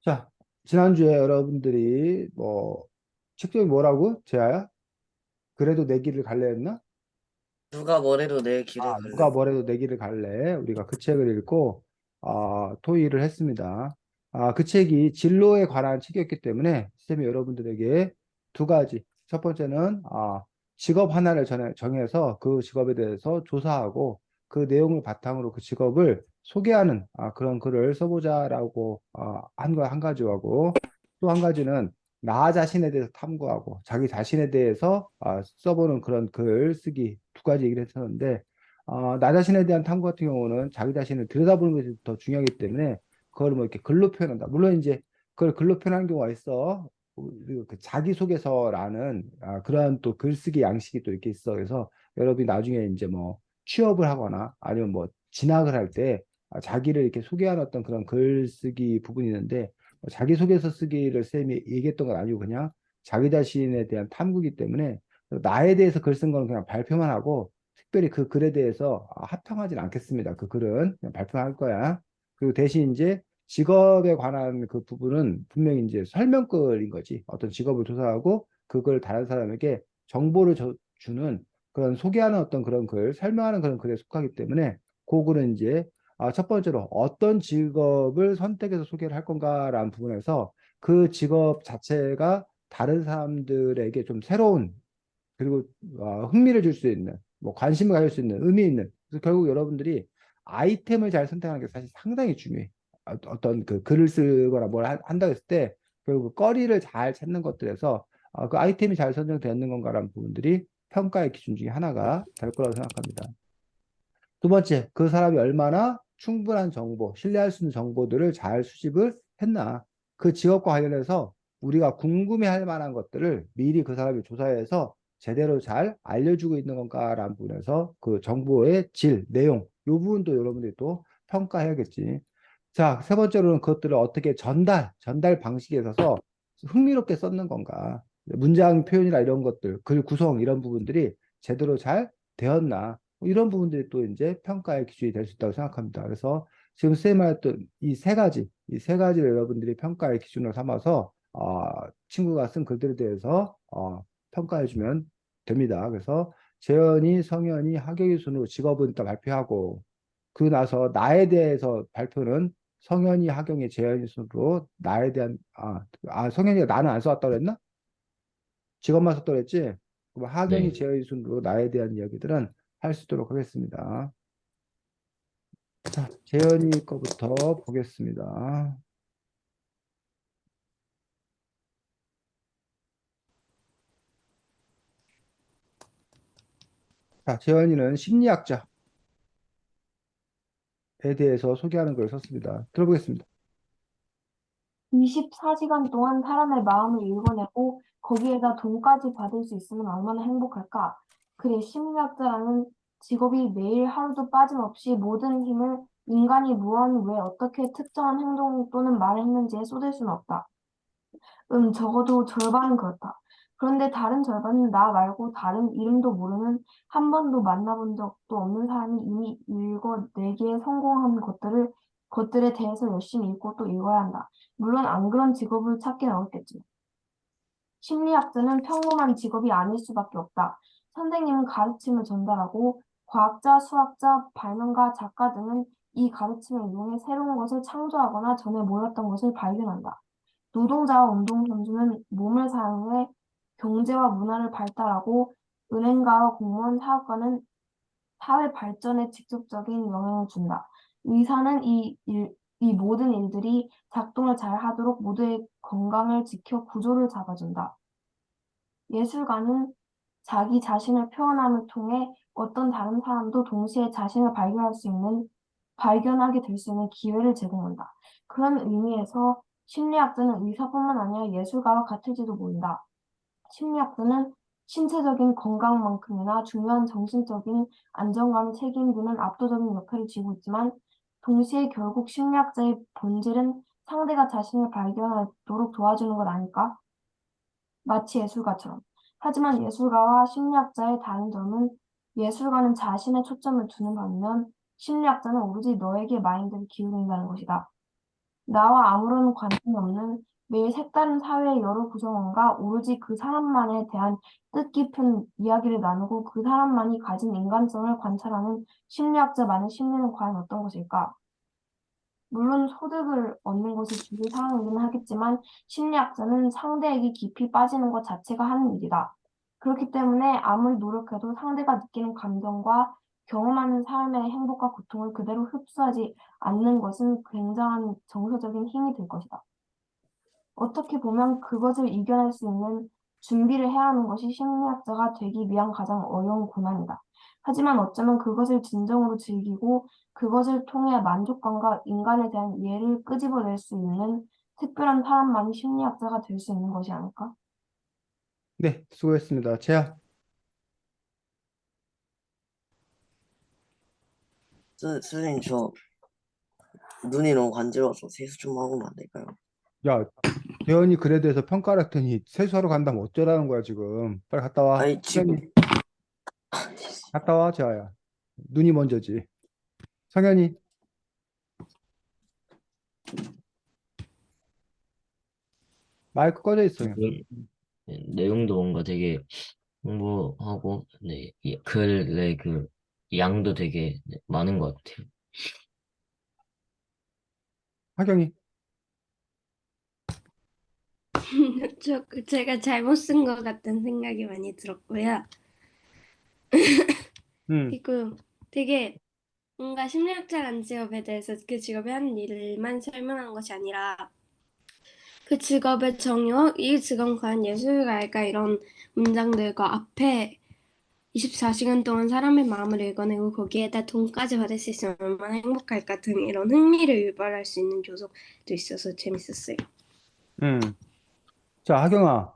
자, 지난주에 여러분들이 뭐, 책적이 뭐라고? 제아야? 그래도 내 길을 갈래 했나? 누가 뭐래도 내 길을 아, 누가 갈래. 뭐래도 내 길을 갈래. 우리가 그 책을 읽고, 토의를 했습니다. 그 책이 진로에 관한 책이었기 때문에, 쌤이 여러분들에게 두 가지. 첫 번째는, 직업 하나를 정해서 그 직업에 대해서 조사하고, 그 내용을 바탕으로 그 직업을 소개하는, 그런 글을 써보자라고, 한 가지고, 하고, 또 한 가지는, 나 자신에 대해서 탐구하고, 자기 자신에 대해서, 써보는 그런 글 쓰기 두 가지 얘기를 했었는데, 나 자신에 대한 탐구 같은 경우는 자기 자신을 들여다보는 것이 더 중요하기 때문에 그걸 뭐 이렇게 글로 표현한다. 물론 이제 그걸 글로 표현하는 경우가 있어. 그리고 그 자기소개서라는 그러한 또 글쓰기 양식이 또 이렇게 있어. 그래서 여러분이 나중에 이제 뭐 취업을 하거나 아니면 뭐 진학을 할 때 자기를 이렇게 소개하는 어떤 그런 글쓰기 부분이 있는데 자기소개서 쓰기를 쌤이 얘기했던 건 아니고 그냥 자기 자신에 대한 탐구기 때문에 나에 대해서 글 쓴 거는 그냥 발표만 하고 특별히 그 글에 대해서 합평하진 않겠습니다. 그 글은 그냥 발표할 거야. 그리고 대신 이제 직업에 관한 그 부분은 분명히 이제 설명글인 거지. 어떤 직업을 조사하고 그걸 다른 사람에게 정보를 주는 그런 소개하는 어떤 그런 글, 설명하는 그런 글에 속하기 때문에 그 글은 이제 첫 번째로 어떤 직업을 선택해서 소개를 할 건가라는 부분에서 그 직업 자체가 다른 사람들에게 좀 새로운 그리고 흥미를 줄 수 있는 뭐 관심을 가질 수 있는 의미 있는 그래서 결국 여러분들이 아이템을 잘 선택하는 게 사실 상당히 중요해. 어떤 그 글을 쓰거나 뭘 한다고 했을 때 결국 거리를 잘 찾는 것들에서 그 아이템이 잘 선정되어 있는 건가라는 부분들이 평가의 기준 중에 하나가 될 거라고 생각합니다. 두 번째, 그 사람이 얼마나 충분한 정보, 신뢰할 수 있는 정보들을 잘 수집을 했나. 그 직업과 관련해서 우리가 궁금해할 만한 것들을 미리 그 사람이 조사해서 제대로 잘 알려주고 있는 건가라는 부분에서 그 정보의 질, 내용, 이 부분도 여러분들이 또 평가해야겠지. 자, 세 번째로는 그것들을 어떻게 전달 방식에 있어서 흥미롭게 썼는 건가. 문장 표현이나 이런 것들, 글 구성 이런 부분들이 제대로 잘 되었나. 이런 부분들이 또 이제 평가의 기준이 될 수 있다고 생각합니다. 그래서 지금 쌤이 말했던 이 세 가지를 여러분들이 평가의 기준으로 삼아서 친구가 쓴 글들에 대해서 평가해 주면 됩니다. 그래서 재현이, 성현이, 하경이 순으로 직업은 일단 발표하고 그 나서 나에 대해서 발표는 성현이, 하경이, 재현이 순으로 나에 대한 성현이가 나는 안 써왔다고 그랬나? 직업만 썼다고 그랬지? 그럼 하경이, 네. 재현이 순으로 나에 대한 이야기들은 할 수 있도록 하겠습니다. 자, 재현이 거부터 보겠습니다. 자, 재현이는 심리학자에 대해서 소개하는 걸 썼습니다. 들어보겠습니다. 24시간 동안 사람의 마음을 읽어내고 거기에다 돈까지 받을 수 있으면 얼마나 행복할까? 그래, 심리학자라는 직업이 매일 하루도 빠짐없이 모든 힘을 인간이 무언, 왜, 어떻게 특정한 행동 또는 말을 했는지에 쏟을 수는 없다. 적어도 절반은 그렇다. 그런데 다른 절반은 나 말고 다른 이름도 모르는 한 번도 만나본 적도 없는 사람이 이미 읽어내기에 성공한 것들에 대해서 열심히 읽고 또 읽어야 한다. 물론 안 그런 직업을 찾기는 어렵겠지. 심리학자는 평범한 직업이 아닐 수밖에 없다. 선생님은 가르침을 전달하고 과학자, 수학자, 발명가, 작가 등은 이 가르침을 이용해 새로운 것을 창조하거나 전에 몰랐던 것을 발견한다. 노동자와 운동선수는 몸을 사용해 경제와 문화를 발달하고 은행가와 공무원, 사업가는 사회 발전에 직접적인 영향을 준다. 의사는 이 모든 일들이 작동을 잘 하도록 모두의 건강을 지켜 구조를 잡아준다. 예술가는 자기 자신을 표현함을 통해 어떤 다른 사람도 동시에 자신을 발견하게 될 수 있는 기회를 제공한다. 그런 의미에서 심리학자는 의사뿐만 아니라 예술가와 같을지도 모른다. 심리학자는 신체적인 건강만큼이나 중요한 정신적인 안정감의 책임지는 압도적인 역할을 지고 있지만 동시에 결국 심리학자의 본질은 상대가 자신을 발견하도록 도와주는 것 아닐까? 마치 예술가처럼. 하지만 예술가와 심리학자의 다른 점은 예술가는 자신의 초점을 두는 반면 심리학자는 오로지 너에게 마인드를 기울인다는 것이다. 나와 아무런 관심이 없는 매일 색다른 사회의 여러 구성원과 오로지 그 사람만에 대한 뜻깊은 이야기를 나누고 그 사람만이 가진 인간성을 관찰하는 심리학자만의 심리는 과연 어떤 것일까? 물론 소득을 얻는 것이 주요 사항이긴 하겠지만 심리학자는 상대에게 깊이 빠지는 것 자체가 하는 일이다. 그렇기 때문에 아무리 노력해도 상대가 느끼는 감정과 경험하는 삶의 행복과 고통을 그대로 흡수하지 않는 것은 굉장한 정서적인 힘이 될 것이다. 어떻게 보면 그것을 이겨낼 수 있는 준비를 해야 하는 것이 심리학자가 되기 위한 가장 어려운 고난이다. 하지만 어쩌면 그것을 진정으로 즐기고 그것을 통해 만족감과 인간에 대한 이해를 끄집어낼 수 있는 특별한 사람만이 심리학자가 될 수 있는 것이 아닐까? 네, 수고했습니다. 재야. 선생님, 저 눈이 너무 간지러워서 세수 좀 하고 오면 안 될까요? 야, 재현이 글에 대해서 평가를 했더니 세수하러 간다면 어쩌라는 거야, 지금. 빨리 갔다 와. 아니, 지금, 성현이, 갔다 와, 재아야. 눈이 먼저지. 성현이, 마이크 꺼져 있어요. 네, 내용도 뭔가 되게 공부하고, 네, 글의 그 양도 되게 많은 것 같아요. 하경이, 제가 잘못 쓴 것 같은 생각이 많이 들었고요. 응, 그리고 되게 뭔가 심리학자라는 직업에 대해서 그 직업이 하는 일만 설명한 것이 아니라 그 직업의 정의, 이 직업은 과연 예술가일까 이런 문장들과 앞에 24시간 동안 사람의 마음을 읽어내고 거기에다 돈까지 받을 수 있으면 얼마나 행복할까 등 이런 흥미를 유발할 수 있는 요소도 있어서 재밌었어요. 응. 자, 하경아,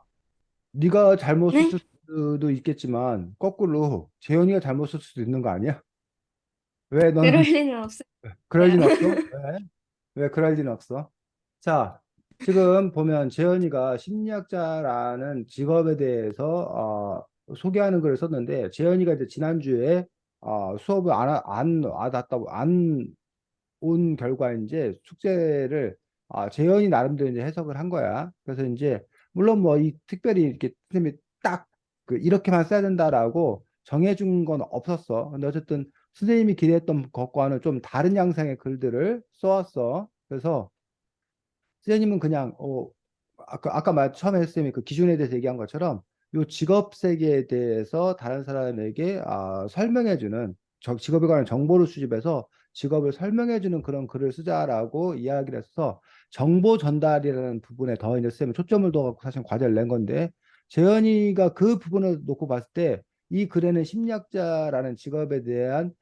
네가 잘못 네? 썼을 수도 있겠지만 거꾸로 재현이가 잘못 썼을 수도 있는 거 아니야? 왜 너는 그럴 리는 없어요. 그럴 리는 없어? 왜? 왜 그럴 리는 없어? 자, 지금 보면 재현이가 심리학자라는 직업에 대해서 소개하는 글을 썼는데 재현이가 이제 지난주에 수업을 안 왔다고 안 온 결과 이제 숙제를 재현이 나름대로 이제 해석을 한 거야. 그래서 이제 물론 뭐 이 특별히 이렇게 선생님이 딱 그 이렇게만 써야 된다라고 정해준 건 없었어. 근데 어쨌든 선생님이 기대했던 것과는 좀 다른 양상의 글들을 써왔어. 그래서 선생님은 그냥 아까 처음에 선생님이 그 기준에 대해서 얘기한 것처럼 요 직업 세계에 대해서 다른 사람에게 설명해주는 직업에 관한 정보를 수집해서 직업을 설명해주는 그런 글을 쓰자라고 이야기를 해서 정보 전달이라는 부분에 더 이제 선생님이 초점을 둬갖고 사실 과제를 낸 건데 재현이가 그 부분을 놓고 봤을 때 이 글에는 심리학자라는 직업에 대한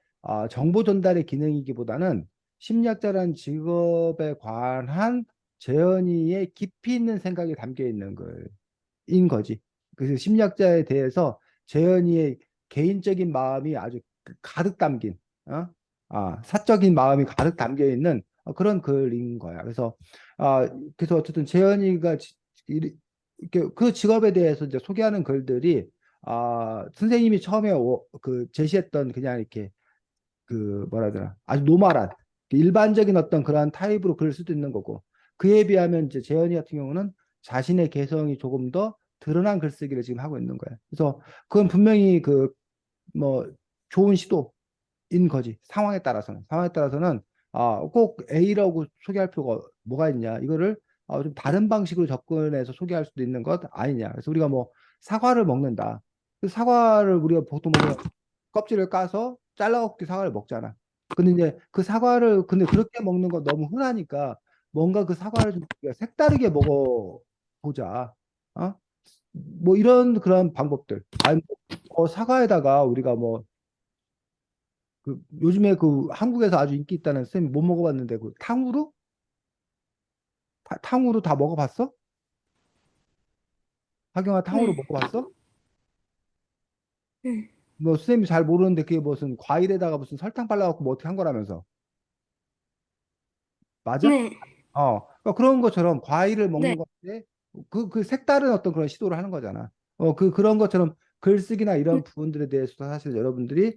정보 전달의 기능이기보다는 심리학자라는 직업에 관한 재현이의 깊이 있는 생각이 담겨 있는 글인 거지. 그래서 심리학자에 대해서 재현이의 개인적인 마음이 아주 가득 담긴, 사적인 마음이 가득 담겨 있는 그런 글인 거야. 그래서 어쨌든 재현이가 이렇게 그 직업에 대해서 이제 소개하는 글들이 선생님이 처음에 그 제시했던 그냥 이렇게 그 뭐라 해야 되나 아주 노멀한 일반적인 어떤 그러한 타입으로 글을 수도 있는 거고 그에 비하면 이제 재현이 같은 경우는 자신의 개성이 조금 더 드러난 글쓰기를 지금 하고 있는 거야. 그래서 그건 분명히 그 뭐 좋은 시도인 거지. 상황에 따라서는 꼭 A라고 소개할 필요가 뭐가 있냐. 이거를 좀 다른 방식으로 접근해서 소개할 수도 있는 것 아니냐. 그래서 우리가 뭐 사과를 먹는다. 그 사과를 우리가 보통 보면 껍질을 까서 잘라먹기 사과를 먹잖아. 근데 이제 그 사과를 근데 그렇게 먹는 건 너무 흔하니까 뭔가 그 사과를 좀 우리가 색다르게 먹어보자. 어? 뭐 이런 그런 방법들. 아니 사과에다가 우리가 뭐 그 요즘에 그 한국에서 아주 인기 있다는 쌤 못 먹어봤는데 그 탕후루? 탕후루 다 먹어봤어? 하경아 탕후루 네. 먹어봤어? 네. 뭐 쌤이 잘 모르는데 그게 무슨 과일에다가 무슨 설탕 발라갖고 뭐 어떻게 한 거라면서 맞아? 네. 그러니까 그런 것처럼 과일을 네. 먹는 건데 그 색다른 어떤 그런 시도를 하는 거잖아. 그런 것처럼 글쓰기나 이런 부분들에 대해서도 사실 여러분들이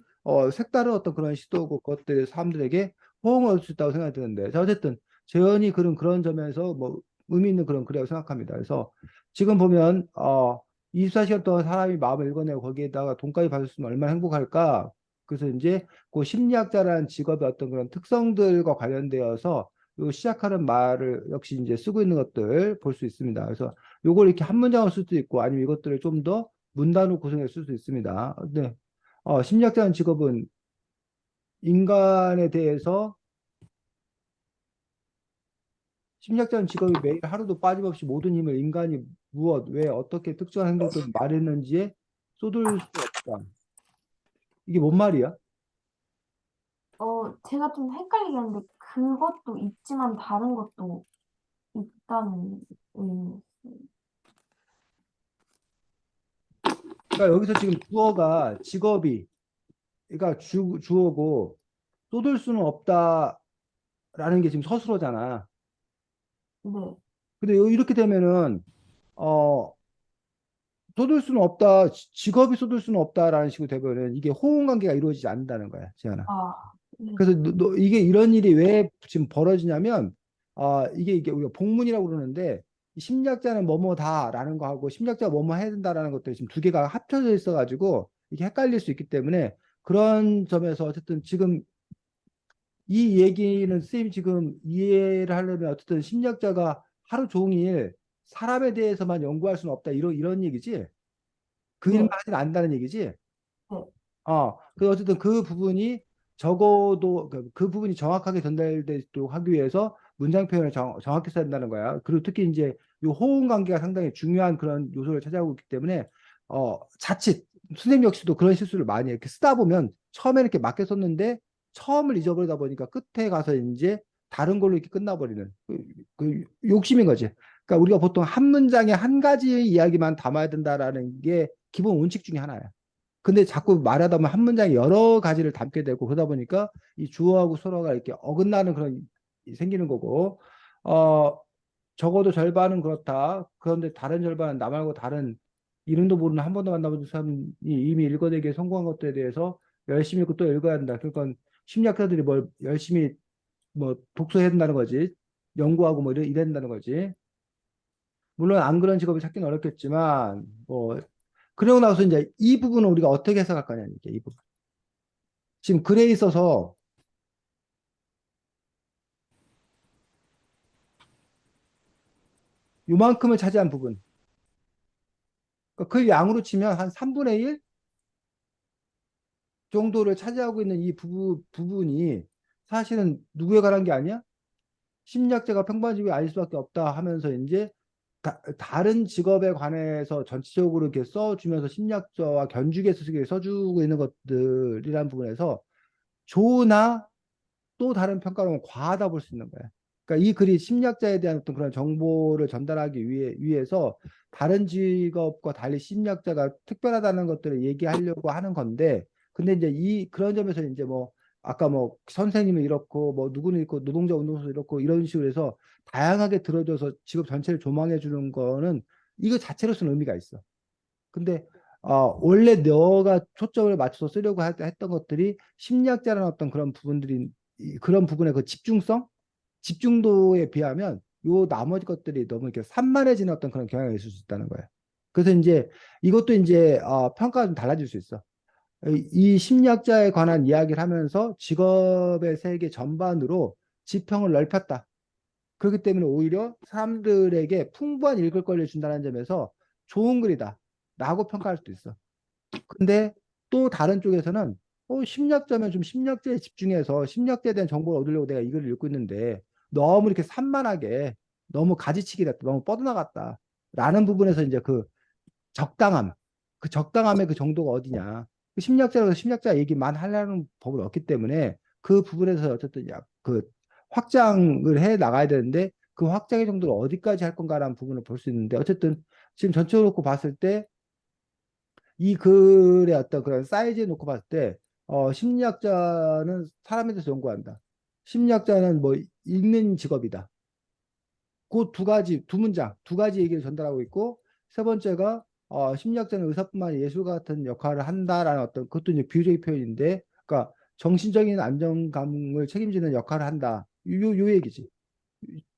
색다른 어떤 그런 시도고 그것들이 사람들에게 호응을 얻을 수 있다고 생각이 드는데 자 어쨌든 재현이 그런 점에서 뭐 의미 있는 그런 글이라고 생각합니다. 그래서 지금 보면 24시간 동안 사람이 마음을 읽어내고 거기에다가 돈까지 받을 수 있으면 얼마나 행복할까? 그래서 이제 그 심리학자라는 직업의 어떤 그런 특성들과 관련되어서 요 시작하는 말을 역시 이제 쓰고 있는 것들 볼 수 있습니다. 그래서 요걸 이렇게 한 문장으로 쓸 수도 있고 아니면 이것들을 좀 더 문단으로 구성해서 쓸 수 있습니다. 근데 심리학자라는 직업은 인간에 대해서 심리학자는 직업이 매일 하루도 빠짐없이 모든 힘을 인간이 무엇, 왜, 어떻게 특정한 행동들을 말했는지에 쏟을 수 없다. 이게 뭔 말이야? 제가 좀 헷갈리게 하는데 그것도 있지만 다른 것도 있다는 의미. 그러니까 여기서 지금 주어가 직업이, 그러니까 주어고 쏟을 수는 없다라는 게 지금 서술어잖아. 네. 근데 이렇게 되면은 어 쏟을 수는 없다, 직업이 쏟을 수는 없다라는 식으로 되면은 이게 호응 관계가 이루어지지 않는다는 거야, 지현아. 아, 네. 그래서 이게 이런 일이 왜 지금 벌어지냐면 이게 우리가 복문이라고 그러는데 이 심리학자는 뭐뭐다라는 거하고 심리학자가 뭐뭐 해야 된다라는 것들이 지금 두 개가 합쳐져 있어가지고 이게 헷갈릴 수 있기 때문에 그런 점에서 어쨌든 지금 이 얘기는 선생님이 지금 이해를 하려면 어쨌든 심리학자가 하루 종일 사람에 대해서만 연구할 수는 없다 이런 얘기지. 그 일만 네. 하진 않는다는 얘기지. 네. 그 어쨌든 그 부분이 적어도 그 부분이 정확하게 전달되도록 하기 위해서 문장 표현을 정확히 써야 된다는 거야. 그리고 특히 이제 이 호응 관계가 상당히 중요한 그런 요소를 차지하고 있기 때문에 자칫 선생님 역시도 그런 실수를 많이 해. 이렇게 쓰다 보면 처음에 이렇게 맞게 썼는데 처음을 잊어버리다 보니까 끝에 가서 이제 다른 걸로 이렇게 끝나버리는 그 욕심인 거지. 그러니까 우리가 보통 한 문장에 한 가지 이야기만 담아야 된다라는 게 기본 원칙 중에 하나야. 근데 자꾸 말하다 보면 한 문장에 여러 가지를 담게 되고 그러다 보니까 이 주어하고 서로가 이렇게 어긋나는 그런 생기는 거고 어 적어도 절반은 그렇다. 그런데 다른 절반은 나 말고 다른 이름도 모르는 한 번도 만나본 사람이 이미 읽어내기에 성공한 것들에 대해서 열심히 읽고 또 읽어야 한다. 그러니까 심리학자들이 뭘 열심히 뭐 독서해야 된다는 거지. 연구하고 뭐 이래야 된다는 거지. 물론 안 그런 직업을 찾기는 어렵겠지만 뭐 그러고 나서 이제 이 부분은 우리가 어떻게 해석할 거냐 이게 이 부분. 지금 글에 있어서 요만큼을 차지한 부분. 그러니까 글 양으로 치면 한 3분의 1 정도를 차지하고 있는 이 부분이 사실은 누구에 관한 게 아니야? 심리학자가 평범직업이 아닐 수밖에 없다 하면서 이제 다른 직업에 관해서 전체적으로 이렇게 써주면서 심리학자와 견주기에서 써주고 있는 것들이란 부분에서 좋으나 또 다른 평가로는 과하다 볼 수 있는 거야. 그러니까 이 글이 심리학자에 대한 어떤 그런 정보를 전달하기 위해서 다른 직업과 달리 심리학자가 특별하다는 것들을 얘기하려고 하는 건데, 근데 이제 그런 점에서 이제 뭐 아까 뭐 선생님은 이렇고 뭐 누구는 이렇고 노동자 운동소 이렇고 이런 식으로 해서 다양하게 들어줘서 직업 전체를 조망해 주는 거는 이거 자체로서는 의미가 있어. 근데 원래 너가 초점을 맞춰서 쓰려고 했던 것들이 심리학자라는 어떤 그런 부분들이 그런 부분의 그 집중도에 비하면 요 나머지 것들이 너무 이렇게 산만해지는 어떤 그런 경향이 있을 수 있다는 거예요. 그래서 이제 이것도 이제 평가가 좀 달라질 수 있어. 이 심리학자에 관한 이야기를 하면서 직업의 세계 전반으로 지평을 넓혔다. 그렇기 때문에 오히려 사람들에게 풍부한 읽을 거리를 준다는 점에서 좋은 글이다. 라고 평가할 수도 있어. 근데 또 다른 쪽에서는 심리학자면 좀 심리학자에 집중해서 심리학자에 대한 정보를 얻으려고 내가 이걸 읽고 있는데 너무 이렇게 산만하게 너무 가지치기 됐다. 너무 뻗어나갔다. 라는 부분에서 이제 그 적당함, 그 적당함의 그 정도가 어디냐. 그 심리학자라고 심리학자 얘기만 하려는 법은 없기 때문에 그 부분에서 어쨌든 그 확장을 해 나가야 되는데 그 확장의 정도를 어디까지 할 건가라는 부분을 볼 수 있는데 어쨌든 지금 전체적으로 놓고 봤을 때 이 글의 어떤 그런 사이즈에 놓고 봤을 때 심리학자는 사람에 대해서 연구한다. 심리학자는 뭐 읽는 직업이다. 그 두 가지, 두 문장, 두 가지 얘기를 전달하고 있고, 세 번째가, 심리학자는 의사뿐만 아니라 예술가 같은 역할을 한다라는 어떤, 그것도 이제 비유적인 표현인데, 그러니까 정신적인 안정감을 책임지는 역할을 한다. 요 얘기지.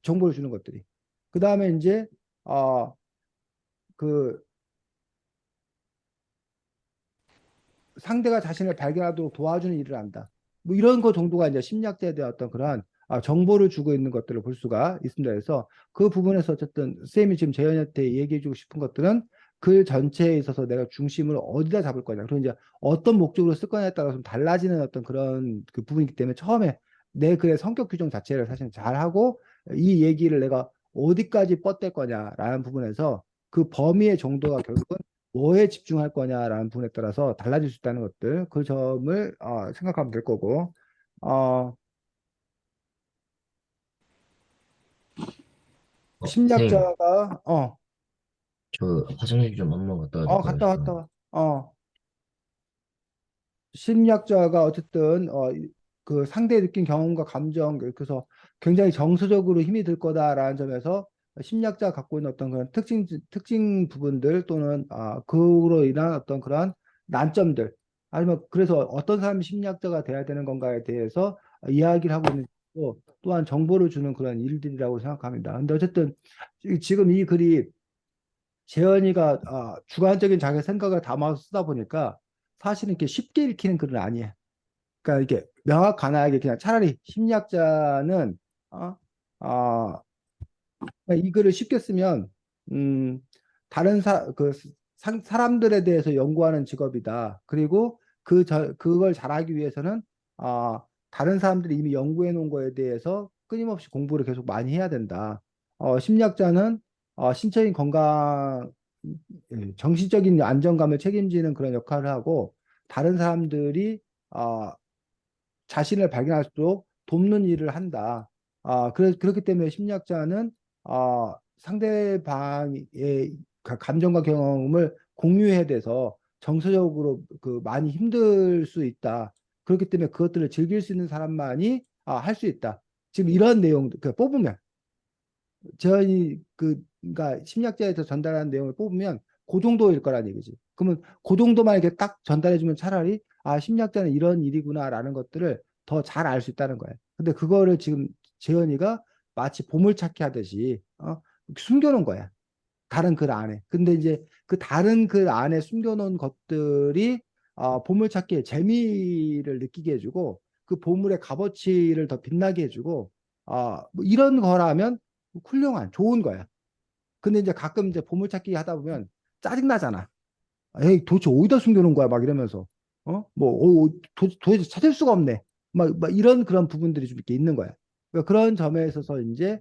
정보를 주는 것들이. 그 다음에 이제 그 상대가 자신을 발견하도록 도와주는 일을 한다. 뭐 이런 거 정도가 이제 심리학자에 대한 어떤 그러한 정보를 주고 있는 것들을 볼 수가 있습니다. 그래서 그 부분에서 어쨌든 쌤이 지금 재현이한테 얘기해주고 싶은 것들은 그 전체에 있어서 내가 중심을 어디다 잡을 거냐. 그리고 이제 어떤 목적으로 쓸 거냐에 따라 좀 달라지는 어떤 그런 그 부분이기 때문에 처음에 내 글의 성격 규정 자체를 사실 잘 하고 이 얘기를 내가 어디까지 뻗댈 거냐라는 부분에서 그 범위의 정도가 결국은 뭐에 집중할 거냐라는 부분에 따라서 달라질 수 있다는 것들, 그 점을 생각하면 될 거고, 어, 선생님, 심리학자가 저 화장실 좀 한 번 갔다 와도 될까요, 갔다 지금? 왔다 와. 심리학자가 어쨌든 그 상대의 느낀 경험과 감정, 그래서 굉장히 정서적으로 힘이 들 거다라는 점에서 심리학자가 갖고 있는 어떤 그런 특징 부분들 또는 그로 인한 어떤 그런 난점들, 아니면 그래서 어떤 사람이 심리학자가 돼야 되는 건가에 대해서 이야기를 하고 있는 거고, 또한 정보를 주는 그런 일들이라고 생각합니다. 근데 어쨌든 지금 이 글이 재현이가 주관적인 자기 생각을 담아서 쓰다 보니까 사실은 이렇게 쉽게 읽히는 글은 아니에요. 그러니까 이게 명확하게 그냥 차라리 심리학자는 어, 어, 이 글을 쉽게 쓰면 음, 다른 사람들에 대해서 연구하는 직업이다. 그리고 그걸 잘하기 위해서는 다른 사람들이 이미 연구해 놓은 거에 대해서 끊임없이 공부를 계속 많이 해야 된다. 심리학자는 신체적인 건강, 정신적인 안정감을 책임지는 그런 역할을 하고 다른 사람들이 어, 자신을 발견할수록 돕는 일을 한다. 그렇기 때문에 심리학자는 상대방의 감정과 경험을 공유해야 돼서 정서적으로 그 많이 힘들 수 있다. 그렇기 때문에 그것들을 즐길 수 있는 사람만이 할 수 있다. 지금 이런 내용 그 뽑으면 저희 그러니까 심리학자에서 전달하는 내용을 뽑으면 그 정도일 거란 얘기지. 그러면 그 정도만 이렇게 딱 전달해주면 차라리 심리학자는 이런 일이구나라는 것들을 더 잘 알 수 있다는 거예요. 근데 그거를 지금 재현이가 마치 보물찾기 하듯이 숨겨놓은 거야. 다른 글 안에. 근데 이제 그 다른 글 안에 숨겨놓은 것들이 보물찾기의 재미를 느끼게 해주고 그 보물의 값어치를 더 빛나게 해주고 뭐 이런 거라면 훌륭한 좋은 거야. 근데 이제 가끔 이제 보물찾기 하다 보면 짜증나잖아. 에이 도대체 어디다 숨겨놓은 거야 막 이러면서 도대체 찾을 수가 없네. 막 이런 그런 부분들이 좀 이렇게 있는 거야. 그러니까 그런 점에 있어서 이제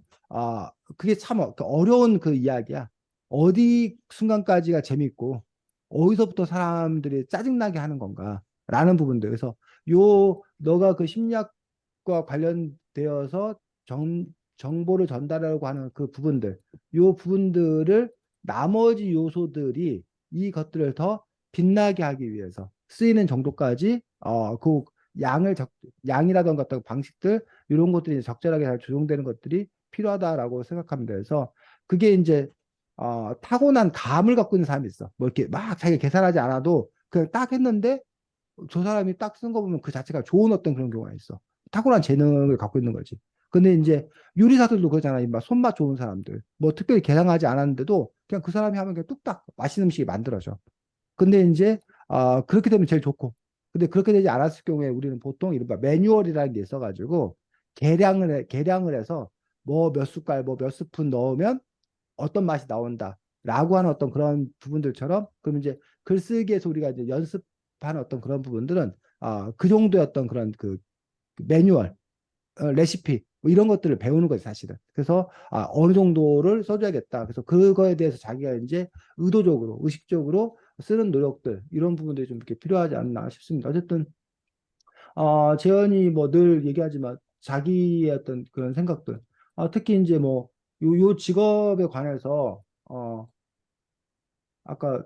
그게 참 어려운 그 이야기야. 어디 순간까지가 재밌고 어디서부터 사람들이 짜증나게 하는 건가라는 부분들. 그래서 너가 그 심리학과 관련되어서 정보를 전달하려고 하는 그 부분들, 요 부분들을 나머지 요소들이 이것들을 더 빛나게 하기 위해서 쓰이는 정도까지 그 양이라던가 어떤 방식들 이런 것들이 적절하게 잘 조정되는 것들이 필요하다라고 생각합니다. 그래서 그게 이제 타고난 감을 갖고 있는 사람이 있어. 뭐 이렇게 막 자기가 계산하지 않아도 그냥 딱 했는데 저 사람이 딱 쓴 거 보면 그 자체가 좋은 어떤 그런 경우가 있어. 타고난 재능을 갖고 있는 거지. 근데 이제 요리사들도 그러잖아. 막 손맛 좋은 사람들. 뭐 특별히 계산하지 않았는데도 그냥 그 사람이 하면 그냥 뚝딱 맛있는 음식이 만들어져. 근데 이제 그렇게 되면 제일 좋고. 근데 그렇게 되지 않았을 경우에 우리는 보통 이른바 매뉴얼이라는 게 있어가지고 계량을 해서 뭐 몇 숟갈 뭐 몇 스푼 넣으면 어떤 맛이 나온다라고 하는 어떤 그런 부분들처럼 그럼 이제 글쓰기에서 우리가 이제 연습하는 어떤 그런 부분들은 그 정도의 어떤 그런 그 매뉴얼 레시피 뭐 이런 것들을 배우는 거지 사실은. 그래서 어느 정도를 써줘야겠다. 그래서 그거에 대해서 자기가 이제 의도적으로 의식적으로 쓰는 노력들 이런 부분들이 좀 이렇게 필요하지 않나 싶습니다. 어쨌든 재현이 뭐 늘 얘기하지만 자기의 어떤 그런 생각들 특히 이제 뭐 요 직업에 관해서 아까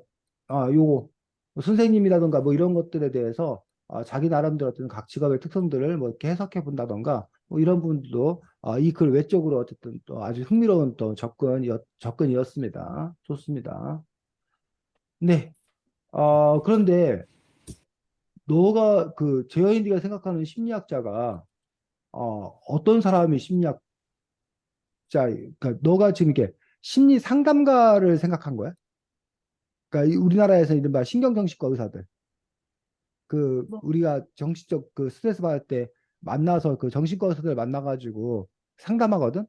요거 뭐 선생님이라든가 뭐 이런 것들에 대해서 자기 나름대로 어떤 각 직업의 특성들을 뭐 이렇게 해석해 본다던가 뭐 이런 부분도 이 글 외적으로 어쨌든 또 아주 흥미로운 또 접근이었습니다. 좋습니다. 네. 그런데 너가 그 재현이가 생각하는 심리학자가 어떤 사람이 심리학자가 자, 그러니까 너가 지금 이렇게 심리 상담가를 생각한 거야? 그러니까 우리나라에서 이른바 신경정신과 의사들. 그 네. 우리가 정신적 그 스트레스 받을 때 만나서 그 정신과 의사들 만나가지고 상담하거든.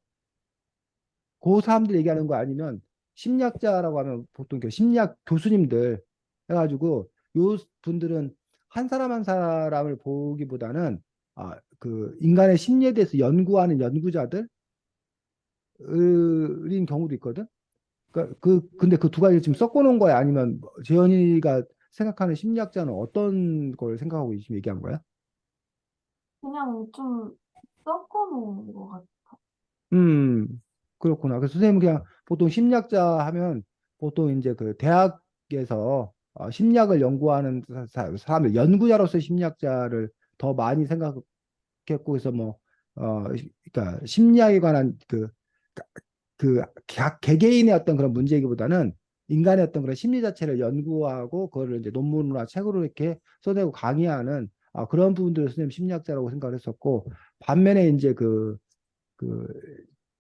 그 사람들 얘기하는 거 아니면 심리학자라고 하면 보통 그 심리학 교수님들 해가지고 요 분들은 한 사람 한 사람을 보기보다는 그 인간의 심리에 대해서 연구하는 연구자들인 경우도 있거든. 근데 그 두 가지 지금 섞어놓은 거야? 아니면 재현이가 생각하는 심리학자는 어떤 걸 생각하고 지금 얘기한 거야? 그냥 좀 섞어놓은 것 같아요. 음, 그렇구나. 그래서 선생님은 그냥 보통 심리학자 하면 보통 이제 그 대학에서 심리학을 연구하는 사람들, 연구자로서의 심리학자를 더 많이 생각했고, 그래서 뭐, 그러니까 심리학에 관한 각 개개인의 어떤 그런 문제이기보다는 인간의 어떤 그런 심리 자체를 연구하고 그거를 이제 논문이나 책으로 이렇게 써내고 강의하는 그런 부분들을 선생님 심리학자라고 생각을 했었고, 반면에 이제 그,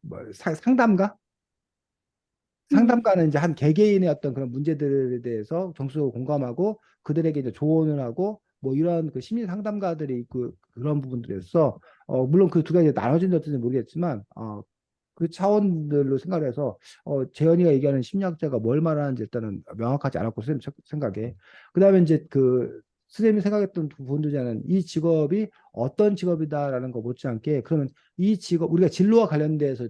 뭐, 상담가? 상담가는 이제 한 개개인의 어떤 그런 문제들에 대해서 정서적으로 공감하고 그들에게 이제 조언을 하고 뭐 이런 그 심리 상담가들이 그런 부분들에서 물론 그 두 가지 나눠진지 모르겠지만 그 차원들로 생각해서 재현이가 얘기하는 심리학자가 뭘 말하는지 일단은 명확하지 않았고 선생님 생각에 그다음에 이제 그 선생님이 생각했던 부분들자는 이 직업이 어떤 직업이다라는 거 못지않게 그러면 이 직업 우리가 진로와 관련돼서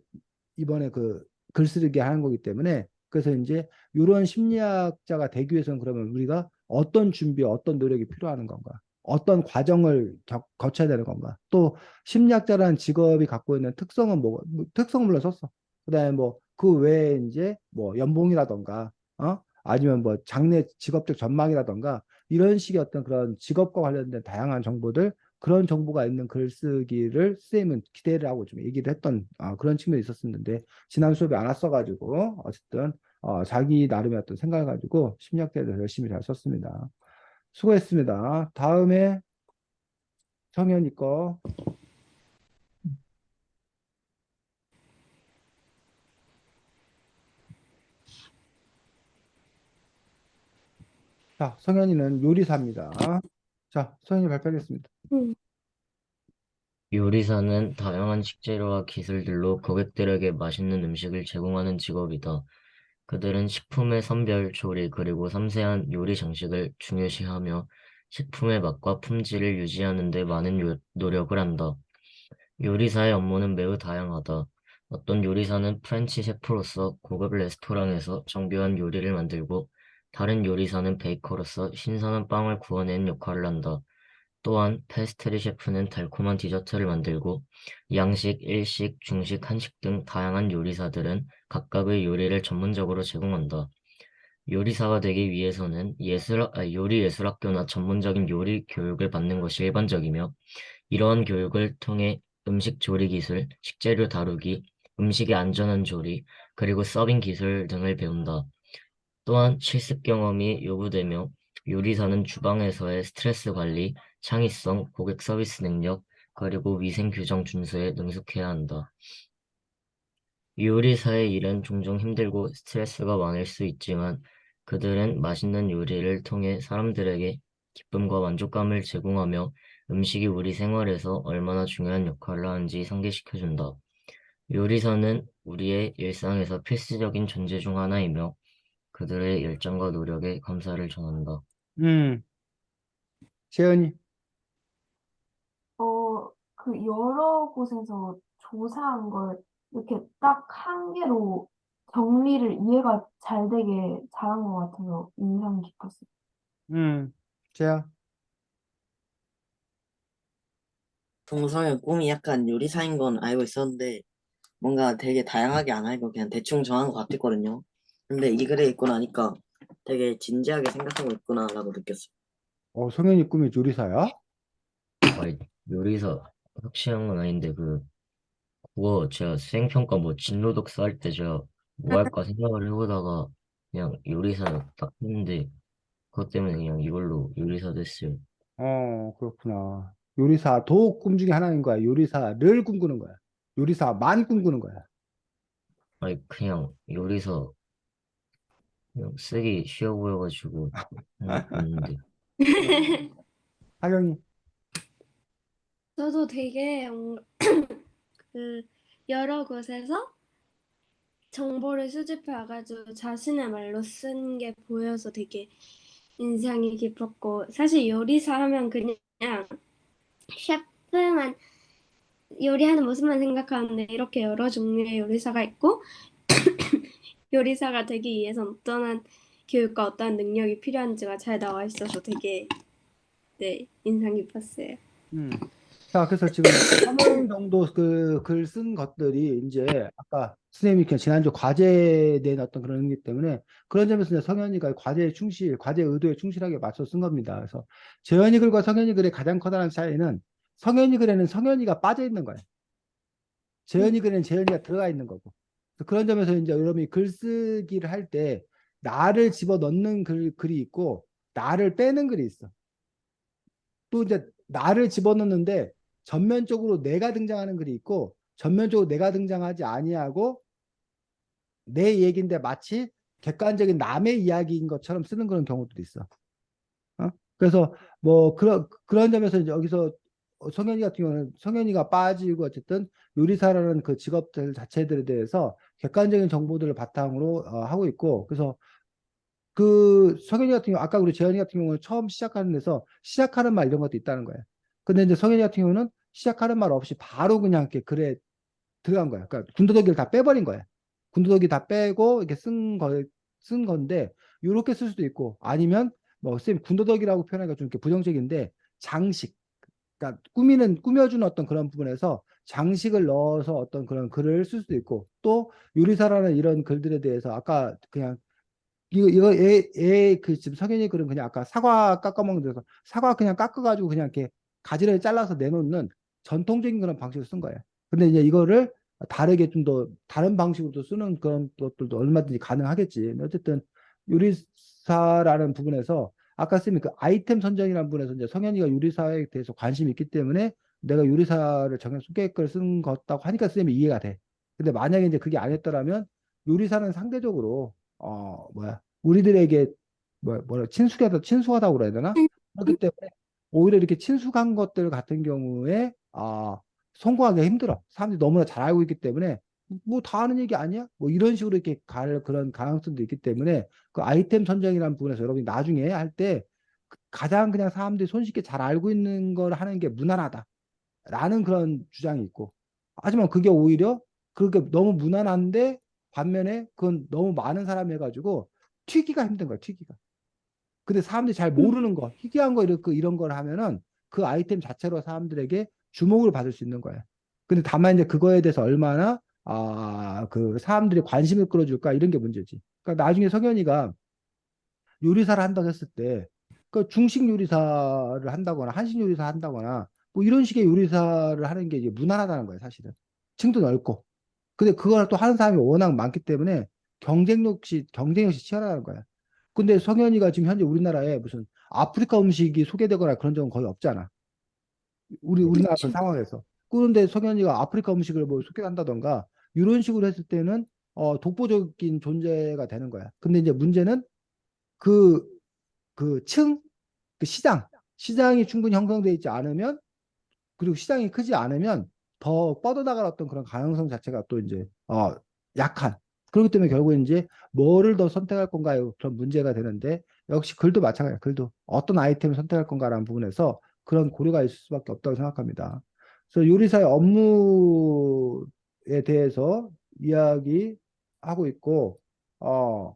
이번에 그 글쓰기 하는 거기 때문에 그래서 이제 이런 심리학자가 되기 위해서는 그러면 우리가 어떤 준비, 어떤 노력이 필요한 건가? 어떤 과정을 거쳐야 되는 건가? 또 심리학자라는 직업이 갖고 있는 특성은 특성 물론 썼어. 그다음에 뭐 그 외에 이제 뭐 연봉이라던가 아니면 뭐 장래 직업적 전망이라던가 이런 식의 어떤 그런 직업과 관련된 다양한 정보들 그런 정보가 있는 글쓰기를 선생님은 기대를 하고 좀 얘기를 했던 그런 측면이 있었는데 지난 수업에 안 왔어가지고 어쨌든 자기 나름의 어떤 생각을 가지고 심리학자에 대해서 열심히 잘 썼습니다. 수고했습니다. 다음에 성현이 거. 자, 성현이는 요리사입니다. 자, 성현이 발표하겠습니다. 요리사는 다양한 식재료와 기술들로 고객들에게 맛있는 음식을 제공하는 직업이다. 그들은 식품의 선별, 조리, 그리고 섬세한 요리 장식을 중요시하며 식품의 맛과 품질을 유지하는 데 많은 노력을 한다. 요리사의 업무는 매우 다양하다. 어떤 요리사는 프렌치 셰프로서 고급 레스토랑에서 정교한 요리를 만들고, 다른 요리사는 베이커로서 신선한 빵을 구워내는 역할을 한다. 또한 페스트리 셰프는 달콤한 디저트를 만들고, 양식, 일식, 중식, 한식 등 다양한 요리사들은 각각의 요리를 전문적으로 제공한다. 요리사가 되기 위해서는 요리예술학교나 전문적인 요리 교육을 받는 것이 일반적이며, 이러한 교육을 통해 음식 조리 기술, 식재료 다루기, 음식의 안전한 조리, 그리고 서빙 기술 등을 배운다. 또한 실습 경험이 요구되며 요리사는 주방에서의 스트레스 관리, 창의성, 고객 서비스 능력, 그리고 위생 규정 준수에 능숙해야 한다. 요리사의 일은 종종 힘들고 스트레스가 많을 수 있지만 그들은 맛있는 요리를 통해 사람들에게 기쁨과 만족감을 제공하며 음식이 우리 생활에서 얼마나 중요한 역할을 하는지 상기시켜준다. 요리사는 우리의 일상에서 필수적인 존재 중 하나이며 그들의 열정과 노력에 감사를 전한다. 음, 재현이. 그 여러 곳에서 조사한 걸 이렇게 딱 한 개로 정리를 이해가 잘 되게 잘한 것 같아서 인상 깊었어요. 재현. 동성의 꿈이 약간 요리사인 건 알고 있었는데 뭔가 되게 다양하게 안 알고 그냥 대충 정한 것 같았거든요. 근데 이 글에 읽고 나니까 되게 진지하게 생각하고 있구나라고 느꼈어요. 성현이 꿈이 요리사야? 아니, 요리사 확실한 건 아닌데 그거 제가 수행평가 뭐 진로독서 할 때 제가 뭐 할까 생각을 해보다가 그냥 요리사 딱 했는데 그것 때문에 그냥 이걸로 요리사 됐어요. 그렇구나. 요리사도 꿈 중에 하나인 거야. 요리사를 꿈꾸는 거야. 요리사만 꿈꾸는 거야. 아니, 그냥 요리사 그냥 쓰기 쉬워 보여가지고 했는데. 하경이. 저도 되게 그 여러 곳에서 정보를 수집해 와가지고 자신의 말로 쓴 게 보여서 되게 인상이 깊었고, 사실 요리사 하면 그냥 셰프만 요리하는 모습만 생각하는데 이렇게 여러 종류의 요리사가 있고 요리사가 되기 위해선 어떠한 교육과 어떠한 능력이 필요한지가 잘 나와 있어서 되게 네, 인상 깊었어요. 음. 자, 그래서 지금 3월 정도 그 글 쓴 것들이 이제 아까 선생님이 그냥 지난주 과제에 대한 어떤 그런 의미 때문에 그런 점에서 이제 성현이가 과제에 충실, 과제 의도에 충실하게 맞춰 쓴 겁니다. 그래서 재현이 글과 성현이 글의 가장 커다란 차이는 성현이 글에는 성현이가 빠져 있는 거예요. 재현이 글에는 재현이가 들어가 있는 거고. 그래서 그런 점에서 이제 여러분이 글쓰기를 할 때 나를 집어 넣는 글이 있고 나를 빼는 글이 있어. 또 이제 나를 집어넣는데 전면적으로 내가 등장하는 글이 있고 전면적으로 내가 등장하지 아니하고 내 얘기인데 마치 객관적인 남의 이야기인 것처럼 쓰는 그런 경우도 있어. 어? 그래서 뭐 그런 점에서 이제 여기서 성현이 같은 경우는 성현이가 빠지고 어쨌든 요리사라는 그 직업들 자체들에 대해서 객관적인 정보들을 바탕으로 하고 있고 그래서 그 성현이 같은 경우 아까 우리 재현이 같은 경우는 처음 시작하는 데서 시작하는 말 이런 것도 있다는 거예요. 근데 이제 성현이 같은 경우는 시작하는 말 없이 바로 그냥 이렇게 글에 들어간 거야. 그러니까 군더더기를 다 빼버린 거야. 군더더기 다 빼고 이렇게 쓴 건데 이렇게 쓸 수도 있고 아니면 뭐 쌤 군더더기라고 표현하기가 좀 이렇게 부정적인데 장식 그러니까 꾸며주는 어떤 그런 부분에서 장식을 넣어서 어떤 그런 글을 쓸 수도 있고 또 요리사라는 이런 글들에 대해서 아까 그냥 이거 그 지금 석현이 글은 그냥 아까 사과 깎아 먹는 데서 사과 그냥 깎아가지고 그냥 이렇게 가지런히 잘라서 내놓는 전통적인 그런 방식을 쓴 거예요. 근데 이제 이거를 다르게 좀 더 다른 방식으로도 쓰는 그런 것들도 얼마든지 가능하겠지. 어쨌든 요리사라는 부분에서 아까 쌤이 그 아이템 선정이라는 부분에서 이제 성현이가 요리사에 대해서 관심이 있기 때문에 내가 요리사를 정해 소개글을 쓴 것다고 하니까 쌤이 이해가 돼. 근데 만약에 이제 그게 아니었더라면 요리사는 상대적으로 뭐야 우리들에게 뭐라 친숙하다고 그래야 되나? 그렇기 때문에 오히려 이렇게 친숙한 것들 같은 경우에 성공하기가 힘들어. 사람들이 너무나 잘 알고 있기 때문에 뭐 다 아는 얘기 아니야? 뭐 이런 식으로 이렇게 갈 그런 가능성도 있기 때문에 그 아이템 선정이라는 부분에서 여러분이 나중에 할 때 가장 그냥 사람들이 손쉽게 잘 알고 있는 걸 하는 게 무난하다. 라는 그런 주장이 있고. 하지만 그게 오히려 그렇게 너무 무난한데 반면에 그건 너무 많은 사람이 해가지고 튀기가 힘든 거야, 튀기가. 근데 사람들이 잘 모르는 거, 희귀한 거 이런 걸 하면은 그 아이템 자체로 사람들에게 주목을 받을 수 있는 거야. 근데 다만 이제 그거에 대해서 얼마나 그 사람들이 관심을 끌어줄까 이런 게 문제지. 그러니까 나중에 석연이가 요리사를 한다고 했을 때, 그 중식 요리사를 한다거나 한식 요리사 한다거나 뭐 이런 식의 요리사를 하는 게 이제 무난하다는 거예요, 사실은. 층도 넓고. 근데 그걸 또 하는 사람이 워낙 많기 때문에 경쟁력이 치열하다는 거야. 근데 성현이가 지금 현재 우리나라에 무슨 아프리카 음식이 소개되거나 그런 적은 거의 없잖아. 우리나라 그 그쵸. 상황에서. 그런데 성현이가 아프리카 음식을 뭐 소개한다던가 이런 식으로 했을 때는 독보적인 존재가 되는 거야. 근데 이제 문제는 그 그 층, 그 시장이 충분히 형성되어 있지 않으면 그리고 시장이 크지 않으면 더 뻗어나갈 어떤 그런 가능성 자체가 또 이제 약한. 그렇기 때문에 결국 이제 뭐를 더 선택할 건가요? 그런 문제가 되는데 역시 글도 마찬가지야. 글도 어떤 아이템을 선택할 건가라는 부분에서 그런 고려가 있을 수밖에 없다고 생각합니다. 그래서 요리사의 업무에 대해서 이야기하고 있고 어,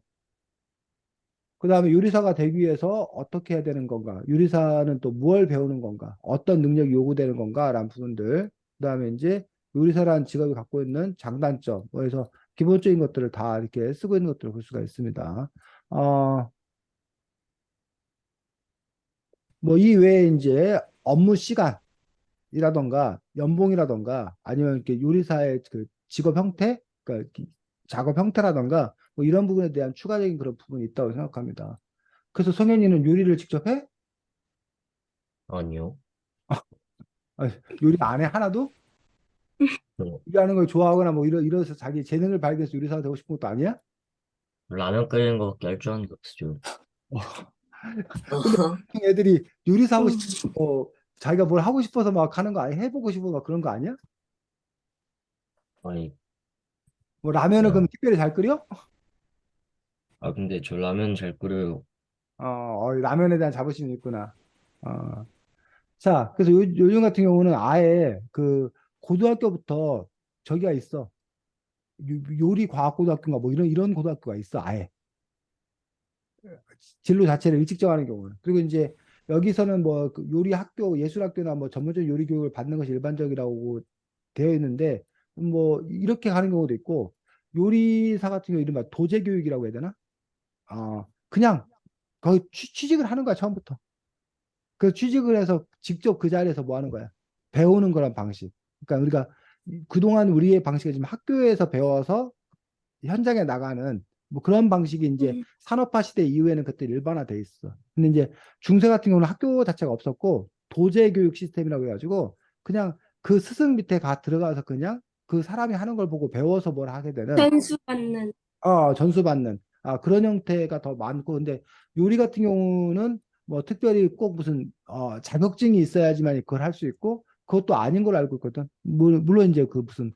그 다음에 요리사가 되기 위해서 어떻게 해야 되는 건가? 요리사는 또 무엇을 배우는 건가? 어떤 능력이 요구되는 건가? 라는 부분들. 그 다음에 이제 요리사라는 직업이 갖고 있는 장단점. 그래서 기본적인 것들을 다 이렇게 쓰고 있는 것들을 볼 수가 있습니다. 어, 뭐 이 외에 이제 업무 시간이라던가 연봉이라던가 아니면 이렇게 요리사의 그 직업 형태, 그러니까 작업 형태라던가 뭐 이런 부분에 대한 추가적인 그런 부분이 있다고 생각합니다. 그래서 성현이는 요리를 직접 해? 아니요. 아, 요리 안 해? 하나도? 요리하는 걸 좋아하거나 뭐 이래서 자기 재능을 발견해서 요리사가 되고 싶은 것도 아니야? 라면 끓이는 거밖에 할 줄 아는 게 없죠. 근데 보통 애들이 요리사 하고 음. 싶고 뭐 자기가 뭘 하고 싶어서 막 하는 거 아니야? 해보고 싶어 막 그런 거 아니야? 아니, 뭐 라면을 그럼 그냥, 특별히 잘 끓여? 근데 저 라면 잘 끓여요. 라면에 대한 자부심이 있구나. 어. 자, 그래서 요즘 같은 경우는 아예 그 고등학교부터 저기가 있어. 요리 과학 고등학교인가 뭐 이런 고등학교가 있어. 아예 진로 자체를 일찍 정하는 경우는. 그리고 이제 여기서는 뭐그 요리 학교, 예술 학교나 뭐 전문적인 요리 교육을 받는 것이 일반적이라고 되어 있는데 뭐 이렇게 가는 경우도 있고 요리사 같은 경우 이른바 도제 교육이라고 해야 되나? 그냥 거의 취직을 하는 거야 처음부터. 그 취직을 해서 직접 그 자리에서 뭐 하는 거야? 배우는 거란 방식. 그러니까 우리가 그동안 우리의 방식이 지금 학교에서 배워서 현장에 나가는 뭐 그런 방식이 이제 음. 산업화 시대 이후에는 그때 일반화돼 있어. 근데 이제 중세 같은 경우는 학교 자체가 없었고 도제 교육 시스템이라고 해가지고 그냥 그 스승 밑에 들어가서 그냥 그 사람이 하는 걸 보고 배워서 뭘 하게 되는 전수받는. 전수받는 그런 형태가 더 많고 근데 요리 같은 경우는 뭐 특별히 꼭 무슨 자격증이 있어야지만 그걸 할 수 있고 그것도 아닌 걸 알고 있거든. 물론 이제 그 무슨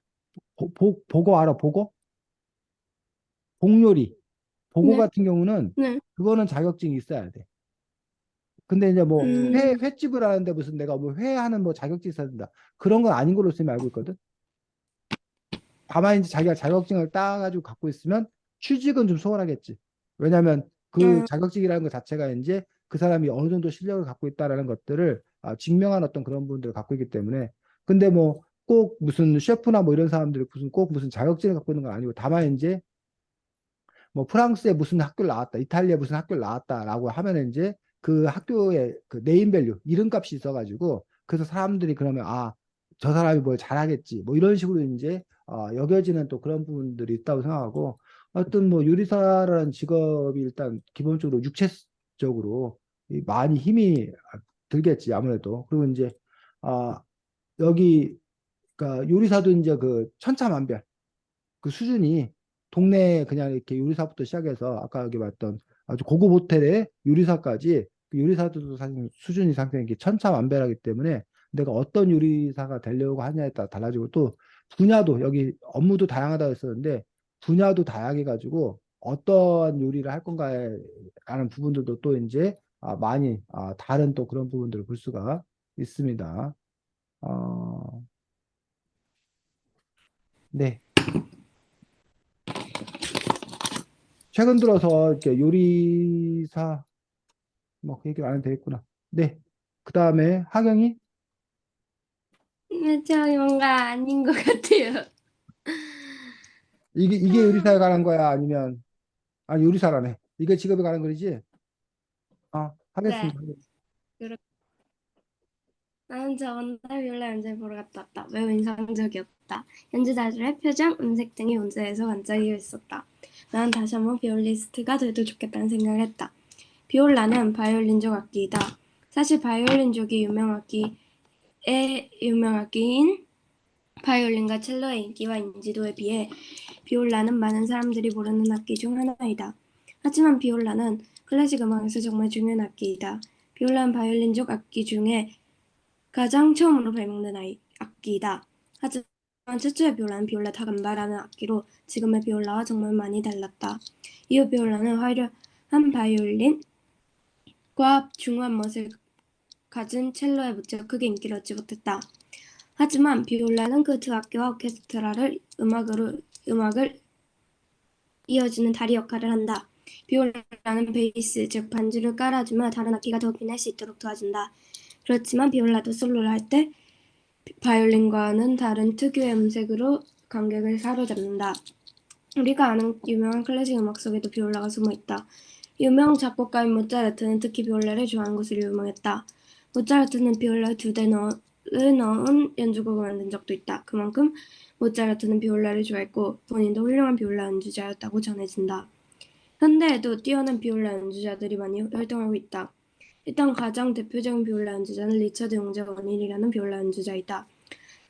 보고 알아? 보고? 복요리 보고 네. 같은 경우는 네. 그거는 자격증이 있어야 돼. 근데 이제 뭐 음. 횟집을 하는데 무슨 내가 뭐 회하는 뭐 자격증이 있어야 된다. 그런 건 아닌 걸로 지금 알고 있거든. 다만 이제 자기가 자격증을 따가지고 갖고 있으면 취직은 좀 수월하겠지. 왜냐하면 그 아, 자격증이라는 것 자체가 이제 그 사람이 어느 정도 실력을 갖고 있다라는 것들을 증명한 어떤 그런 부분들을 갖고 있기 때문에. 근데 뭐 꼭 무슨 셰프나 뭐 이런 사람들이 꼭 무슨 자격증을 갖고 있는 건 아니고 다만 이제 뭐 프랑스에 무슨 학교를 나왔다, 이탈리아에 무슨 학교를 나왔다라고 하면 이제 그 학교의 그 네임밸류, 이름값이 있어가지고 그래서 사람들이 그러면 저 사람이 뭘 잘하겠지, 뭐 이런 식으로 이제 여겨지는 또 그런 부분들이 있다고 생각하고 어떤 뭐 요리사라는 직업이 일단 기본적으로 육체적으로 많이 힘이 들겠지 아무래도. 그리고 이제 아 여기 그러니까 요리사도 이제 그 천차만별 그 수준이 동네 그냥 이렇게 요리사부터 시작해서 아까 여기 봤던 아주 고급 호텔의 요리사까지 그 요리사들도 사실 수준이 상당히 이렇게 천차만별하기 때문에 내가 어떤 요리사가 되려고 하냐에 따라 달라지고 또 분야도 여기 업무도 다양하다고 했었는데 분야도 다양해 가지고 어떤 요리를 할 건가에 라는 부분들도 또 이제 많이 다른 또 그런 부분들을 볼 수가 있습니다. 어, 네. 최근 들어서 이렇게 요리사 뭐 그 얘기를 안 해도 되겠구나. 네. 그 다음에 하경이 저 뭔가 아닌 것 같아요. 이게 요리사에 관한 거야 아니면 요리사라네. 이게 직업에 관한 거지? 네. 하겠습니다. 나는 저번 달 비올라 연주를 보러 갔다 왔다. 매우 인상적이었다. 연주자들의 표정, 음색 등이 온수에서 반짝이고 있었다. 나는 다시 한번 비올리스트가 돼도 좋겠다는 생각을 했다. 비올라는 바이올린족 악기이다. 사실 바이올린족이 유명 악기인 바이올린과 첼로의 인기와 인지도에 비해 비올라는 많은 사람들이 모르는 악기 중 하나이다. 하지만 비올라는 클래식 음악에서 정말 중요한 악기이다. 비올라는 바이올린족 악기 중에 가장 처음으로 발명된 악기이다. 하지만 최초의 비올라는 비올라 다 감바라는 악기로 지금의 비올라와 정말 많이 달랐다. 이후 비올라는 화려한 바이올린과 중후한 멋을 가진 첼로에 묻혀 크게 인기를 얻지 못했다. 하지만 비올라는 그 두 악기와 오케스트라를 음악을 이어주는 다리 역할을 한다. 비올라는 베이스, 즉 반주를 깔아주며 다른 악기가 더 빛날 수 있도록 도와준다. 그렇지만 비올라도 솔로를 할 때 바이올린과는 다른 특유의 음색으로 관객을 사로잡는다. 우리가 아는 유명한 클래식 음악 속에도 비올라가 숨어 있다. 유명 작곡가인 모차르트는 특히 비올라를 좋아하는 것으로 유명했다. 모차르트는 비올라에 2대를 넣은 연주곡을 만든 적도 있다. 그만큼 모차르트는 비올라를 좋아했고 본인도 훌륭한 비올라 연주자였다고 전해진다. 현대에도 뛰어난 비올라 연주자들이 많이 활동하고 있다. 일단 가장 대표적인 비올라 연주자는 리처드 용재 원일이라는 비올라 연주자이다.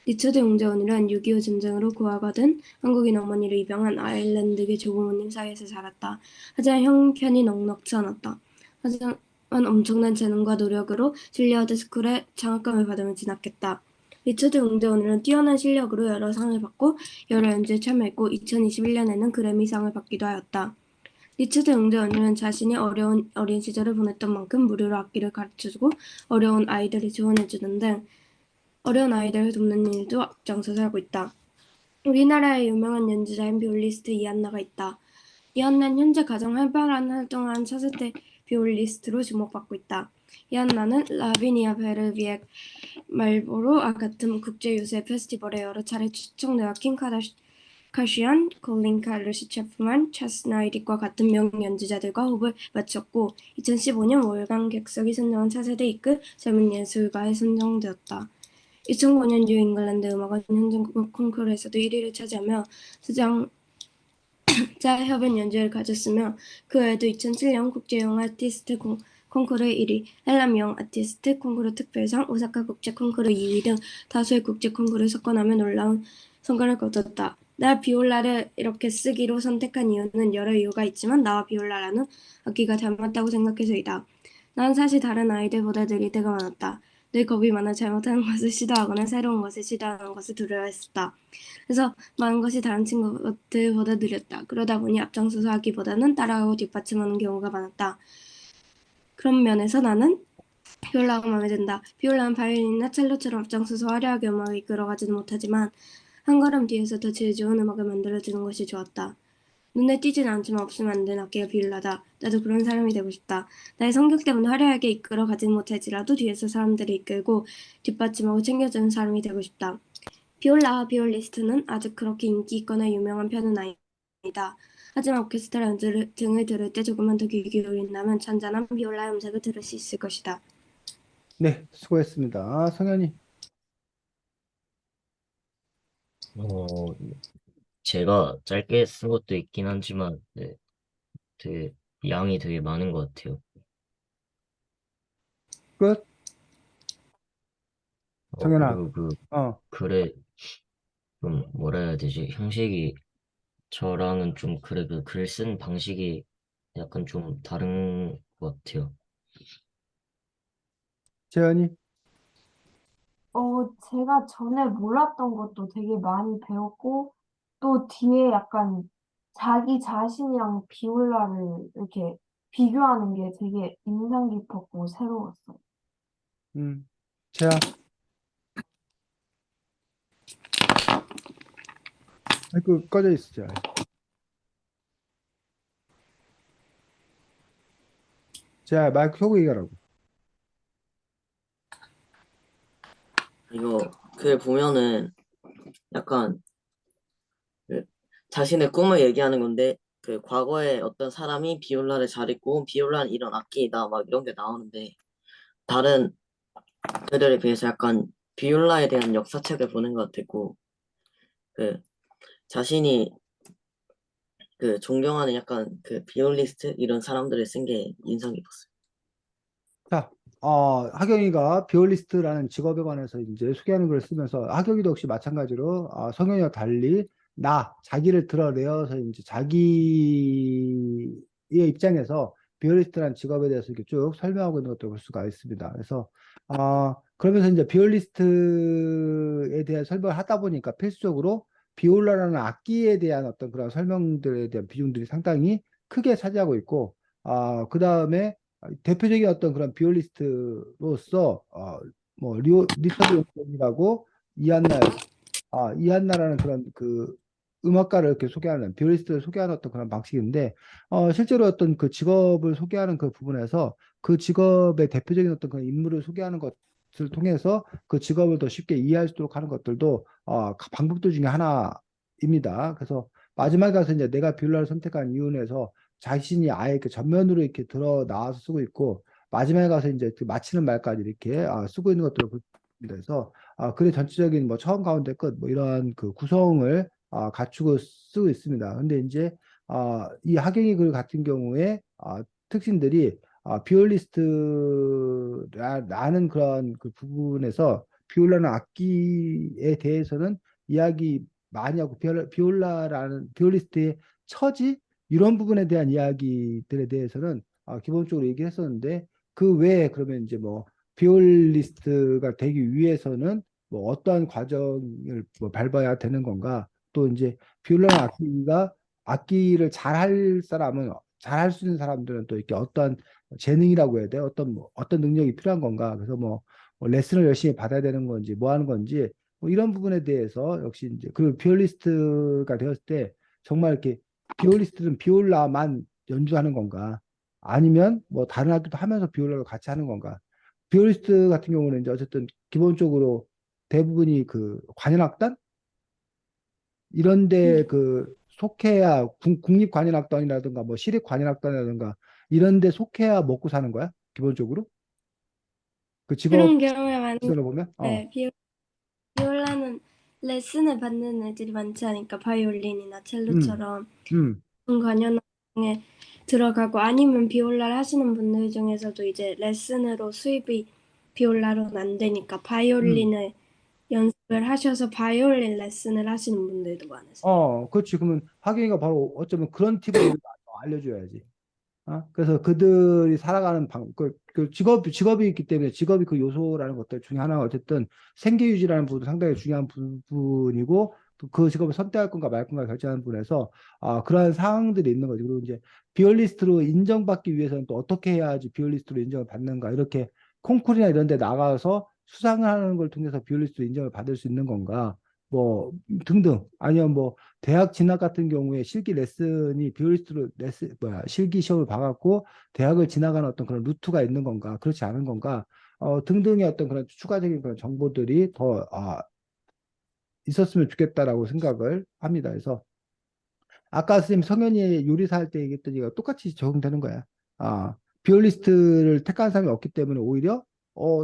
리처드 용재원은 6.25 전쟁으로 고아가 된 한국인 어머니를 입양한 아일랜드계 조부모님 사이에서 자랐다. 하지만 형편이 넉넉지 않았다. 하지만 엄청난 재능과 노력으로 줄리어드 스쿨에 장학금을 받으며 진학했다. 리처드 용재원은 뛰어난 실력으로 여러 상을 받고 여러 연주에 참여했고 2021년에는 그래미상을 받기도 하였다. 리처드 용재원은 자신이 어려운 어린 시절을 보냈던 만큼 무료로 악기를 가르쳐주고 어려운 아이들을 지원해주는 등 어려운 아이들을 돕는 일도 앞장서서 하고 있다. 우리나라의 유명한 연주자인 비올리스트 이한나가 있다. 이한나는 현재 가장 활발한 활동을 한 차세대 비올리스트로 주목받고 있다. 이한나는 라비니아 베르비에 말보로 같은 국제유세 페스티벌에 여러 차례 초청되어 킴 카시안, 콜린 카르시 체프만, 차스 나이릿과 같은 명연주자들과 호흡을 맞췄고 2015년 월간 객석이 선정한 차세대 이끌 젊은 예술가에 선정되었다. 2009년 뉴 잉글랜드 음악원 현장 콩쿠르에서도 1위를 차지하며 수장자 협연 연주회를 가졌으며 그 외에도 2007년 국제영화 아티스트 콩쿠르 1위, 헬람 영 아티스트 콩쿠르 특별상, 오사카 국제 콩쿠르 2위 등 다수의 국제 콩쿠르를 석권하며 놀라운 성과를 거뒀다. 나 비올라를 이렇게 쓰기로 선택한 이유는 여러 이유가 있지만 나와 비올라라는 악기가 닮았다고 생각해서이다. 난 사실 다른 아이들보다 느릴 때가 많았다. 늘 겁이 많아 잘못하는 것을 시도하거나 새로운 것을 시도하는 것을 두려워했었다. 그래서 많은 것이 다른 친구들보다 느렸다. 그러다 보니 앞장서서 하기보다는 따라가고 뒷받침하는 경우가 많았다. 그런 면에서 나는 비올라가 마음에 든다. 비올라는 바이올린이나 첼로처럼 앞장서서 화려하게 음악을 이끌어가지는 못하지만 한 걸음 뒤에서 더 질 좋은 음악을 만들어주는 것이 좋았다. 눈에 띄진 않지만 없으면 안 되는 악기가 비올라다. 나도 그런 사람이 되고 싶다. 나의 성격 때문에 화려하게 이끌어가진 못할지라도 뒤에서 사람들을 이끌고 뒷받침하고 챙겨주는 사람이 되고 싶다. 비올라 비올리스트는 아주 그렇게 인기 있거나 유명한 편은 아니다. 하지만 오케스트라 연주 등을 들을 때 조금만 더 귀 기울인다면 잔잔한 비올라의 음색을 들을 수 있을 것이다. 네, 수고했습니다. 성현이. 어, 제가 짧게 쓴 것도 있긴 하지만, 네, 되게, 양이 되게 많은 것 같아요. 끝. 성현아. 그리고 그 어, 글에 좀 뭐라 해야 되지? 형식이 저랑은 좀 그래 그 글 쓴 방식이 약간 좀 다른 것 같아요. 재현이. 제가 전에 몰랐던 것도 되게 많이 배웠고, 또 뒤에 약간 자기 자신이랑 비올라를 이렇게 비교하는 게 되게 인상 깊었고 새로웠어요. 재현. 마이크 꺼져 있어, 재현. 재현, 마이크 켜고 얘기하라고. 이거 글 보면은 약간 그 자신의 꿈을 얘기하는 건데 그 과거에 어떤 사람이 비올라를 잘했고 비올라는 이런 악기이다 막 이런 게 나오는데 다른 글들에 비해서 약간 비올라에 대한 역사책을 보는 것 같았고 그 자신이 그 존경하는 약간 그 비올리스트 이런 사람들을 쓴 게 인상 깊었어요. 자, 하경이가 비올리스트라는 직업에 관해서 이제 소개하는 글을 쓰면서 하경이도 역시 마찬가지로 성현이와 달리 자기를 드러내어서 이제 자기의 입장에서 비올리스트라는 직업에 대해서 이렇게 쭉 설명하고 있는 것도 볼 수가 있습니다. 그래서 그러면서 이제 비올리스트에 대한 설명을 하다 보니까 필수적으로 비올라라는 악기에 대한 어떤 그런 설명들에 대한 비중들이 상당히 크게 차지하고 있고, 그 다음에 대표적인 어떤 그런 비올리스트로서 뭐 리처드 용이라고 이한나 이한나라는 그런 그 음악가를 이렇게 소개하는 비올리스트를 소개하는 어떤 그런 방식인데 실제로 어떤 그 직업을 소개하는 그 부분에서 그 직업의 대표적인 어떤 그런 인물을 소개하는 것을 통해서 그 직업을 더 쉽게 이해할 수 있도록 하는 것들도 방법들 중에 하나입니다. 그래서 마지막에 가서 이제 내가 비올라를 선택한 이유에서 자신이 아예 이렇게 전면으로 이렇게 드러 나와서 쓰고 있고 마지막에 가서 이제 그 마치는 말까지 이렇게 쓰고 있는 것들을 볼 수 있습니다. 그래서 글의 전체적인 뭐 처음 가운데 끝 뭐 이러한 그 구성을 갖추고 쓰고 있습니다. 근데 이제 이 하경이 글 같은 경우에 특징들이 비올리스트라는 그런 그 부분에서 비올라는 악기에 대해서는 이야기 많이 하고 비올라라는 비올리스트의 처지 이런 부분에 대한 이야기들에 대해서는 기본적으로 얘기했었는데 그 외에 그러면 이제 뭐 비올리스트가 되기 위해서는 뭐 어떠한 과정을 뭐 밟아야 되는 건가 또 이제 비올라는 악기가 악기를 잘할 사람은 잘할 수 있는 사람들은 또 이렇게 어떠한 재능이라고 해야 돼 어떤 능력이 필요한 건가 그래서 뭐 레슨을 열심히 받아야 되는 건지 뭐 하는 건지 뭐 이런 부분에 대해서 역시 이제 그리고 비올리스트가 되었을 때 정말 이렇게 비올리스트는 비올라만 연주하는 건가 아니면 뭐 다른 악기도 하면서 비올라를 같이 하는 건가 비올리스트 같은 경우는 이제 어쨌든 기본적으로 대부분이 그 관현악단 이런데 그 속해야 국립관현악단이라든가 뭐 시립관현악단이라든가 이런데 속해야 먹고 사는 거야 기본적으로 그 직업 그런 경우가 많은데 들어 보면 비올라는 레슨을 받는 애들이 많지 않으니까 바이올린이나 음, 첼로처럼 음, 관현악에 들어가고 아니면 비올라를 하시는 분들 중에서도 이제 레슨으로 수입이 비올라로는 안 되니까 음. 바이올린을 연습을 하셔서 바이올린 레슨을 하시는 분들도 많으세요. 그렇지. 그러면 하경이가 바로 어쩌면 그런 팁을 우리가 알려줘야지. 그래서 그들이 살아가는 그 직업이 있기 때문에 직업이 그 요소라는 것들 중에 하나가 어쨌든 생계 유지라는 부분도 상당히 중요한 부분이고 또 그 직업을 선택할 건가 말 건가 결정하는 부분에서 그러한 상황들이 있는 거지. 그리고 이제 비올리스트로 인정받기 위해서는 또 어떻게 해야지 비올리스트로 인정을 받는가 이렇게 콩쿠르나 이런 데 나가서 수상을 하는 걸 통해서 비올리스트로 인정을 받을 수 있는 건가 뭐 등등 아니면 뭐 대학 진학 같은 경우에 실기 레슨이 비올리스트로 실기 시험을 봐갖고 대학을 지나가는 어떤 그런 루트가 있는 건가 그렇지 않은 건가 등등의 어떤 그런 추가적인 그런 정보들이 더 있었으면 좋겠다라고 생각을 합니다. 그래서 아까 선생님 성현이 요리사 할 때 얘기했던 얘기가 똑같이 적용되는 거야. 아, 비올리스트를 택한 사람이 없기 때문에 오히려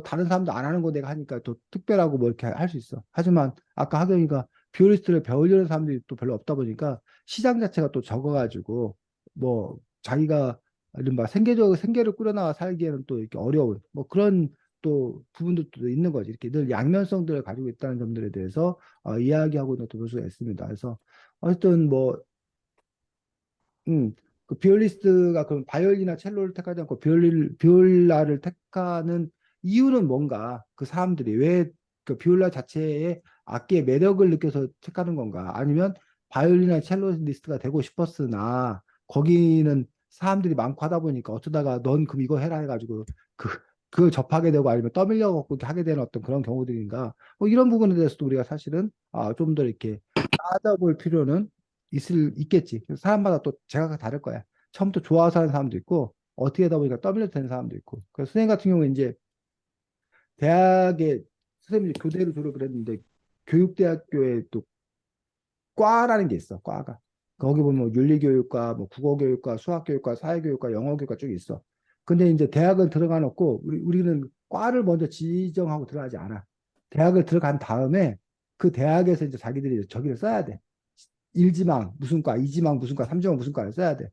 다른 사람도 안 하는 거 내가 하니까 또 특별하고 뭐 이렇게 할 수 있어. 하지만 아까 하경이가 비올리스트를 배우려는 사람들이 또 별로 없다 보니까 시장 자체가 또 적어가지고 뭐 자기가 이른바 생계를 꾸려나가 살기에는 또 이렇게 어려운 뭐 그런 또 부분들도 있는 거지. 이렇게 늘 양면성들을 가지고 있다는 점들에 대해서 이야기하고 있는 또 볼 수가 있습니다. 그래서 어쨌든 뭐 그 비올리스트가 그럼 바이올린이나 첼로를 택하지 않고 비올라를 택하는 이유는 뭔가? 그 사람들이 왜 그 비올라 자체의 악기의 매력을 느껴서 택하는 건가? 아니면 바이올린이나 첼로리스트가 되고 싶었으나 거기는 사람들이 많고 하다 보니까 어쩌다가 넌 그럼 이거 해라 해가지고 그 그걸 접하게 되고 아니면 떠밀려 갖고 하게 되는 어떤 그런 경우들인가? 뭐 이런 부분에 대해서도 우리가 사실은 좀 더 이렇게 따져볼 필요는 있겠지. 그래서 사람마다 또 제가 다를 거야. 처음부터 좋아서 하는 사람도 있고, 어떻게 하다 보니까 떠밀려 되는 사람도 있고. 그래서 선생님 같은 경우에 이제 대학에 선생님이 교대로 졸업을 했는데, 교육대학교에 또 과라는 게 있어, 과가. 거기 보면 뭐 윤리교육과, 뭐 국어교육과, 수학교육과, 사회교육과, 영어교육과 쭉 있어. 근데 이제 대학은 들어가 놓고, 우리는 과를 먼저 지정하고 들어가지 않아. 대학을 들어간 다음에 그 대학에서 이제 자기들이 저기를 써야 돼. 1지망 무슨 과, 2지망 무슨 과, 3지망 무슨 과를 써야 돼.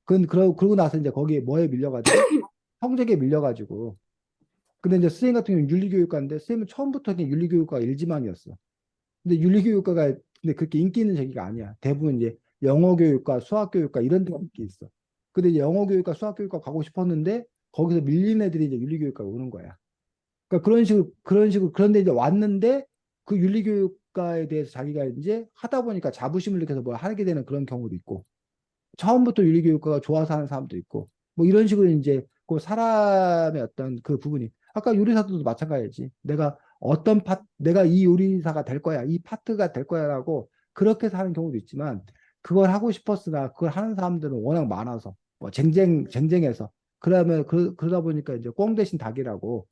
그러고 나서 이제 거기에 뭐에 밀려가지고 성적에 밀려가지고 근데 이제 선생님 같은 경우는 윤리교육과인데 선생님은 처음부터 그냥 윤리교육과 1지망이었어. 근데 윤리교육과가 근데 그렇게 인기 있는 저기가 아니야. 대부분 이제 영어교육과, 수학교육과 이런 데가 인기 있어. 근데 이제 영어교육과, 수학교육과 가고 싶었는데 거기서 밀린 애들이 이제 윤리교육과 오는 거야. 그러니까 그런 식으로 그런데 이제 왔는데 그 윤리교육과에 대해서 자기가 이제 하다 보니까 자부심을 느껴서 뭘 하게 되는 그런 경우도 있고 처음부터 윤리교육과가 좋아서 하는 사람도 있고 뭐 이런 식으로 이제 그 사람의 어떤 그 부분이 아까 요리사도 마찬가지지. 내가 이 요리사가 될 거야, 이 파트가 될 거야라고 그렇게 해서 하는 경우도 있지만 그걸 하고 싶었으나 그걸 하는 사람들은 워낙 많아서 뭐 쟁쟁해서 그러면 그러다 보니까 이제 꽁 대신 닭이라고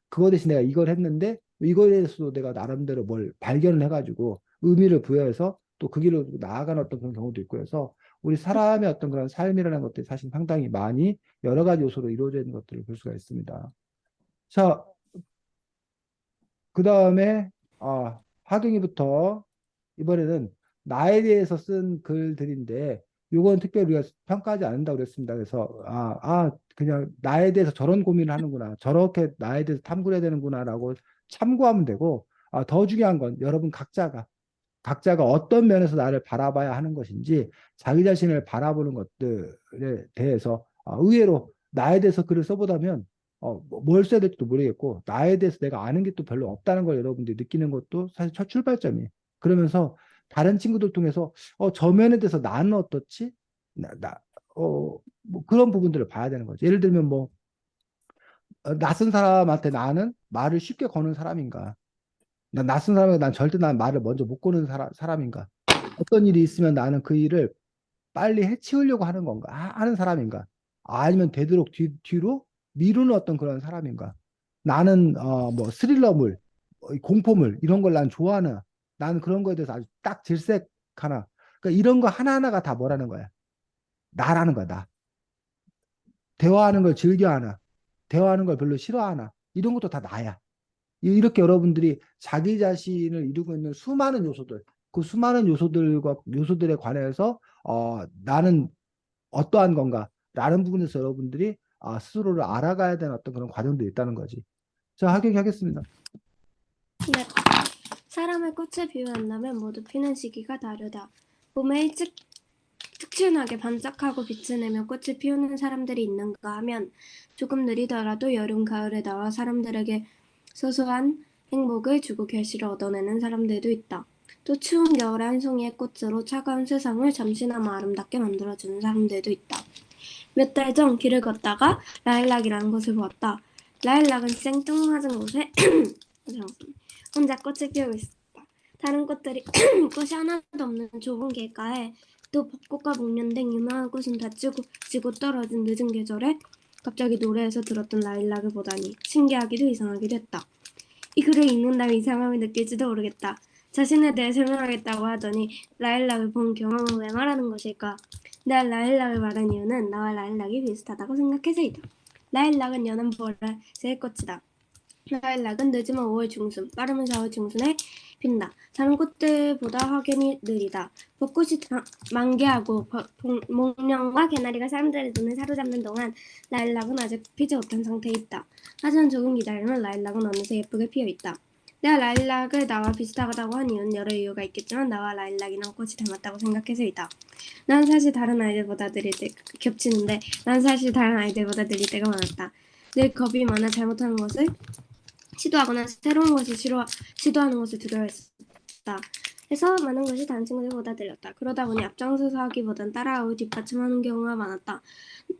그거 대신 내가 이걸 했는데 이거에 대해서도 내가 나름대로 뭘 발견을 해가지고 의미를 부여해서 또 그 길로 나아가는 어떤 그런 경우도 있고 해서 우리 사람의 어떤 그런 삶이라는 것들이 사실 상당히 많이 여러 가지 요소로 이루어져 있는 것들을 볼 수가 있습니다. 자, 그 다음에 하경이부터 이번에는 나에 대해서 쓴 글들인데 요건 특별히 우리가 평가하지 않는다고 그랬습니다. 그래서 그냥 나에 대해서 저런 고민을 하는구나. 저렇게 나에 대해서 탐구를 해야 되는구나라고 참고하면 되고, 더 중요한 건 여러분 각자가 어떤 면에서 나를 바라봐야 하는 것인지 자기 자신을 바라보는 것들에 대해서 의외로 나에 대해서 글을 써보다면 뭘 써야 될지도 모르겠고 나에 대해서 내가 아는 게 또 별로 없다는 걸 여러분들이 느끼는 것도 사실 첫 출발점이에요. 그러면서 다른 친구들 통해서 저 면에 대해서 나는 어떻지? 뭐 그런 부분들을 봐야 되는 거죠. 예를 들면 뭐 낯선 사람한테 나는 말을 쉽게 거는 사람인가? 난 낯선 사람에게 난 절대 난 말을 먼저 못 거는 사람인가? 어떤 일이 있으면 나는 그 일을 빨리 해치우려고 하는 건가? 하는 사람인가? 아니면 되도록 뒤로 미루는 어떤 그런 사람인가? 나는 뭐 스릴러물, 공포물 이런 걸 난 좋아하나? 나는 그런 거에 대해서 아주 딱 질색하나? 그러니까 이런 거 하나하나가 다 뭐라는 거야? 나라는 거야, 나. 대화하는 걸 즐겨하나? 대화하는 걸 별로 싫어하나? 이런 것도 다 나야. 이렇게 여러분들이 자기 자신을 이루고 있는 수많은 요소들, 그 수많은 요소들에 관해서 나는 어떠한 건가라는 부분에서 여러분들이 스스로를 알아가야 되는 어떤 그런 과정도 있다는 거지. 자, 하경이 하겠습니다. 네. 사람을 꽃에 비유한다면 모두 피는 시기가 다르다. 봄에 일찍 특출나게 반짝하고 빛을 내며 꽃을 피우는 사람들이 있는가 하면 조금 느리더라도 여름, 가을에 나와 사람들에게 소소한 행복을 주고 결실을 얻어내는 사람들도 있다. 또 추운 겨울에 한 송이의 꽃으로 차가운 세상을 잠시나마 아름답게 만들어주는 사람들도 있다. 몇 달 전 길을 걷다가 라일락이라는 곳을 보았다. 라일락은 생뚱맞은 곳에 혼자 꽃을 피우고 있었다. 다른 꽃들이 꽃이 하나도 없는 좁은 길가에 또 벚꽃과 목련 등 유명한 꽃은 다 지고 떨어진 늦은 계절에 갑자기 노래에서 들었던 라일락을 보다니 신기하기도 이상하기도 했다. 이 글을 읽는다면 이상함을 느낄지도 모르겠다. 자신에 대해 설명하겠다고 하더니 라일락을 본 경험은 왜 말하는 것일까? 내가 라일락을 말한 이유는 나와 라일락이 비슷하다고 생각해서이다. 라일락은 연한 보라색 꽃이다. 라일락은 늦으면 5월 중순, 빠르면 4월 중순에 핀다. 다른 꽃들보다 확연히 느리다. 벚꽃이 만개하고 목련과 개나리가 사람들의 눈을 사로잡는 동안 라일락은 아직 피지 못한 상태에 있다. 하지만 조금 기다리면 라일락은 어느새 예쁘게 피어있다. 내가 라일락을 나와 비슷하다고 한 이유는 여러 이유가 있겠지만 나와 라일락이랑 꽃이 닮았다고 생각해서이다. 난 사실 다른 아이들보다 느릴 때 겹치는데 난 사실 다른 아이들보다 느릴 때가 많았다. 늘 겁이 많아 잘못하는 것을 시도하거나 새로운 것을 시도하는 것을 두려워했다. 해서 많은 것이 다른 친구들보다 느렸다. 그러다 보니 앞장서서 하기보단 따라하고 뒷받침하는 경우가 많았다.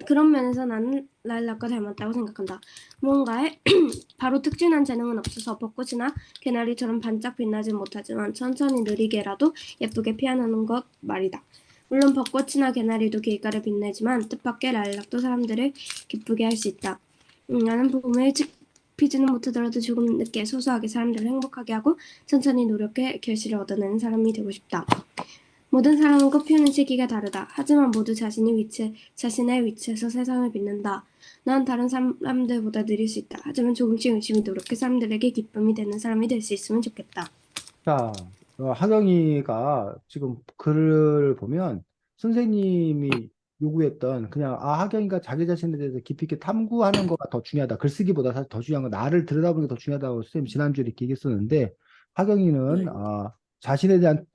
그런 면에서 나는 라일락과 닮았다고 생각한다. 무언가에 바로 특출난 재능은 없어서 벚꽃이나 개나리처럼 반짝 빛나진 못하지만 천천히 느리게라도 예쁘게 피어나는 것 말이다. 물론 벚꽃이나 개나리도 길가를 빛내지만 뜻밖의 라일락도 사람들을 기쁘게 할 수 있다. 나는 봄에 일찍 피지는 못하더라도 조금 늦게 소소하게 사람들을 행복하게 하고 천천히 노력해 결실을 얻어내는 사람이 되고 싶다. 모든 사람은 꽃 피우는 시기가 다르다. 하지만 모두 자신의 위치에서 세상을 빛낸다. 난 다른 사람들보다 느릴 수 있다. 하지만 조금씩 열심히 노력해 사람들에게 기쁨이 되는 사람이 될 수 있으면 좋겠다. 자, 하경이가 지금 글을 보면 선생님이 요구했던 그냥 하경이가 자기 자신에 대해서 깊이 있게 탐구하는 거가 더 중요하다. 글쓰기보다 사실 더 중요한 건 나를 들여다보는 게 더 중요하다고 선생님 지난주에 이렇게 얘기했었는데 하경이는 자신에 대한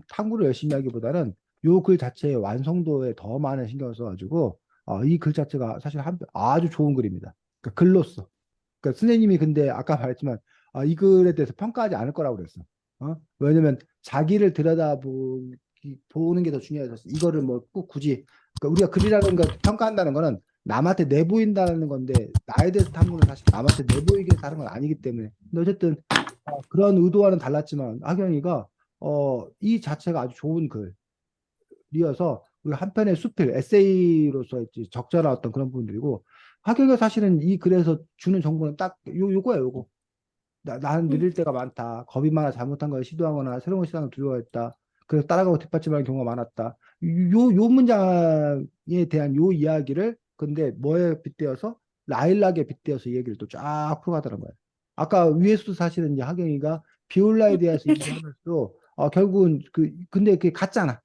탐구를 열심히 하기보다는 요 글 자체의 완성도에 더 많은 신경을 써가지고 이 글 자체가 사실 아주 좋은 글입니다. 그러니까 글로써. 그러니까 선생님이 근데 아까 말했지만 이 글에 대해서 평가하지 않을 거라고 그랬어. 왜냐면 자기를 보는 게 더 중요해서 이거를 뭐 꼭 굳이 그러니까 우리가 글이라는 걸 평가한다는 거는 남한테 내보인다는 건데 나에 대해서 탐구는 사실 남한테 내보이게 해서 하는 건 아니기 때문에 근데 어쨌든 그런 의도와는 달랐지만 하경이가 이 자체가 아주 좋은 글이어서 우리 한편의 수필 에세이로서 적절한 어떤 그런 부분들이고 하경이가 사실은 이 글에서 주는 정보는 딱 요거야 요거 나는 느릴 때가 많다. 겁이 많아 잘못한 걸 시도하거나 새로운 시도하는 걸 두려워했다. 그래서 따라가고 뒷받침하는 경우가 많았다. 요 문장에 대한 요 이야기를 근데 뭐에 빗대어서 라일락에 빗대어서 이 얘기를 또 쫙 풀어가더란 거예요. 아까 위에서도 사실은 이제 하경이가 비올라에 대해서 얘기하면서 결국은 근데 그게 같잖아.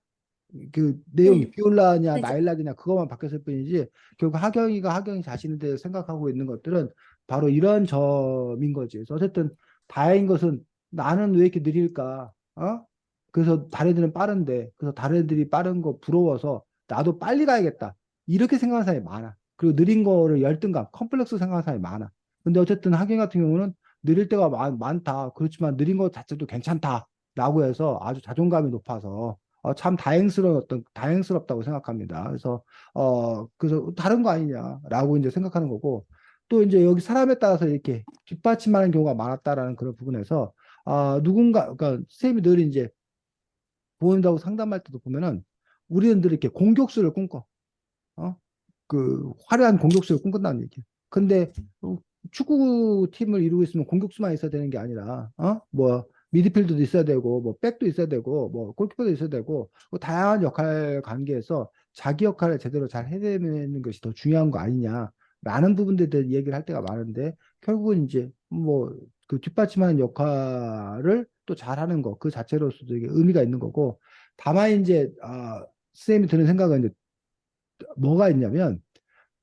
그 내용이 네. 비올라냐 네. 라일락이냐 그것만 바뀌었을 뿐이지 결국 하경이 자신에 대해 생각하고 있는 것들은 바로 이런 점인 거지. 그래서 어쨌든 다행인 것은 나는 왜 이렇게 느릴까? 어? 그래서 다른 애들은 빠른데, 그래서 다른 애들이 빠른 거 부러워서 나도 빨리 가야겠다. 이렇게 생각하는 사람이 많아. 그리고 느린 거를 열등감, 컴플렉스 생각하는 사람이 많아. 근데 어쨌든 학생 같은 경우는 느릴 때가 많다. 그렇지만 느린 것 자체도 괜찮다. 라고 해서 아주 자존감이 높아서 참 다행스럽다고 생각합니다. 그래서 다른 거 아니냐라고 이제 생각하는 거고, 또 이제 여기 사람에 따라서 이렇게 뒷받침하는 경우가 많았다라는 그런 부분에서 그러니까 선생님이 늘 이제 보인다고 상담할 때도 보면은 우리는 늘 이렇게 공격수를 꿈꿔. 어? 그 화려한 공격수를 꿈꾼다는 얘기. 근데 축구팀을 이루고 있으면 공격수만 있어야 되는 게 아니라 뭐 미드필더도 있어야 되고 뭐 백도 있어야 되고 뭐 골키퍼도 있어야 되고 뭐 다양한 역할 관계에서 자기 역할을 제대로 잘 해내는 것이 더 중요한 거 아니냐라는 부분들에 대해 얘기를 할 때가 많은데 결국은 이제 뭐 그 뒷받침하는 역할을 또 잘하는 거 그 자체로서도 이게 의미가 있는 거고 다만 이제 선생님이 드는 생각은 이제 뭐가 있냐면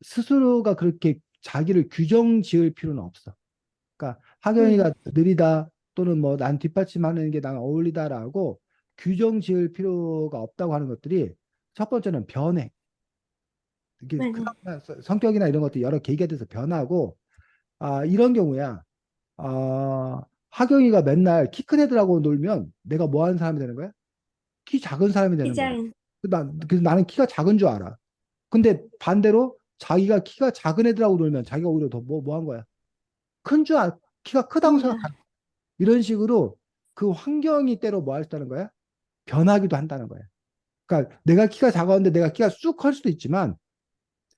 스스로가 그렇게 자기를 규정 지을 필요는 없어. 그러니까 학연이가 느리다 또는 뭐 난 뒷받침하는 게 나랑 어울리다라고 규정 지을 필요가 없다고 하는 것들이 첫 번째는 변해. 이게 네. 성격이나 이런 것들이 여러 계기가 돼서 변하고 이런 경우야. 하경이가 맨날 키 큰 애들하고 놀면 내가 뭐 하는 사람이 되는 거야? 키 작은 사람이 되는 거야. 기자인. 그래서 나는 키가 작은 줄 알아. 근데 반대로 자기가 키가 작은 애들하고 놀면 자기가 오히려 더 뭐 한 거야? 큰 줄 키가 크다고 생각하는 거야. 이런 식으로 그 환경이 때로 뭐 할수있다는 거야? 변하기도 한다는 거야. 그러니까 내가 키가 작았는데 내가 키가 쑥 클 수도 있지만